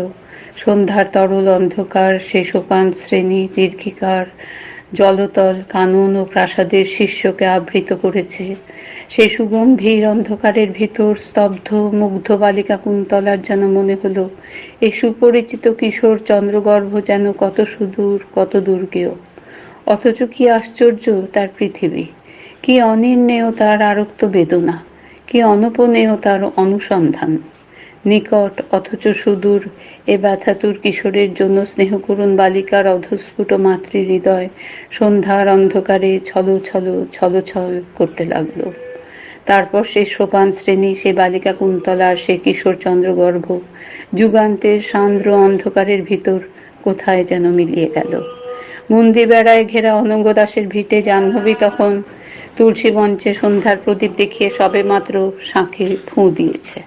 সন্ধ্যার তরল অন্ধকার সে সোপান শ্রেণী দীর্ঘিকার জলতল কানন ও প্রাসাদের শীর্ষকে আবৃত করেছে। সে সুগম্ভীর অন্ধকারের ভিতর স্তব্ধ মুগ্ধ বালিকা কুন্তলার যেন মনে হলো এই সুপরিচিত কিশোর চন্দ্রগর্ভ যেন কত সুদূর, কত দুর্গেয়। অথচ কি আশ্চর্য তার পৃথিবী, কি অনির্ণেয় তার আরক্ত বেদনা, কি অনপনেয় তার অনুসন্ধান। নিকট অথচ সুদূর এ ব্যথাতুর কিশোরের জন্য স্নেহকরুণ বালিকার অধস্ফুট মাতৃহৃদয় সন্ধ্যার অন্ধকারে ছল ছল ছল ছল করতে লাগলো। তারপর সে সোপান শ্রেণী, সে বালিকা কুন্তলার, সে কিশোর চন্দ্রগর্ভ যুগান্তের সান্দ্র অন্ধকারের ভিতর কোথায় যেন মিলিয়ে গেল। মন্দির বেড়ায় ঘেরা অনঙ্গ দাসের ভিটে জাহ্নবী তখন তুলসী মঞ্চে সন্ধ্যার প্রদীপ দেখিয়ে সবে মাত্র শাঁখে ফুঁ দিয়েছে।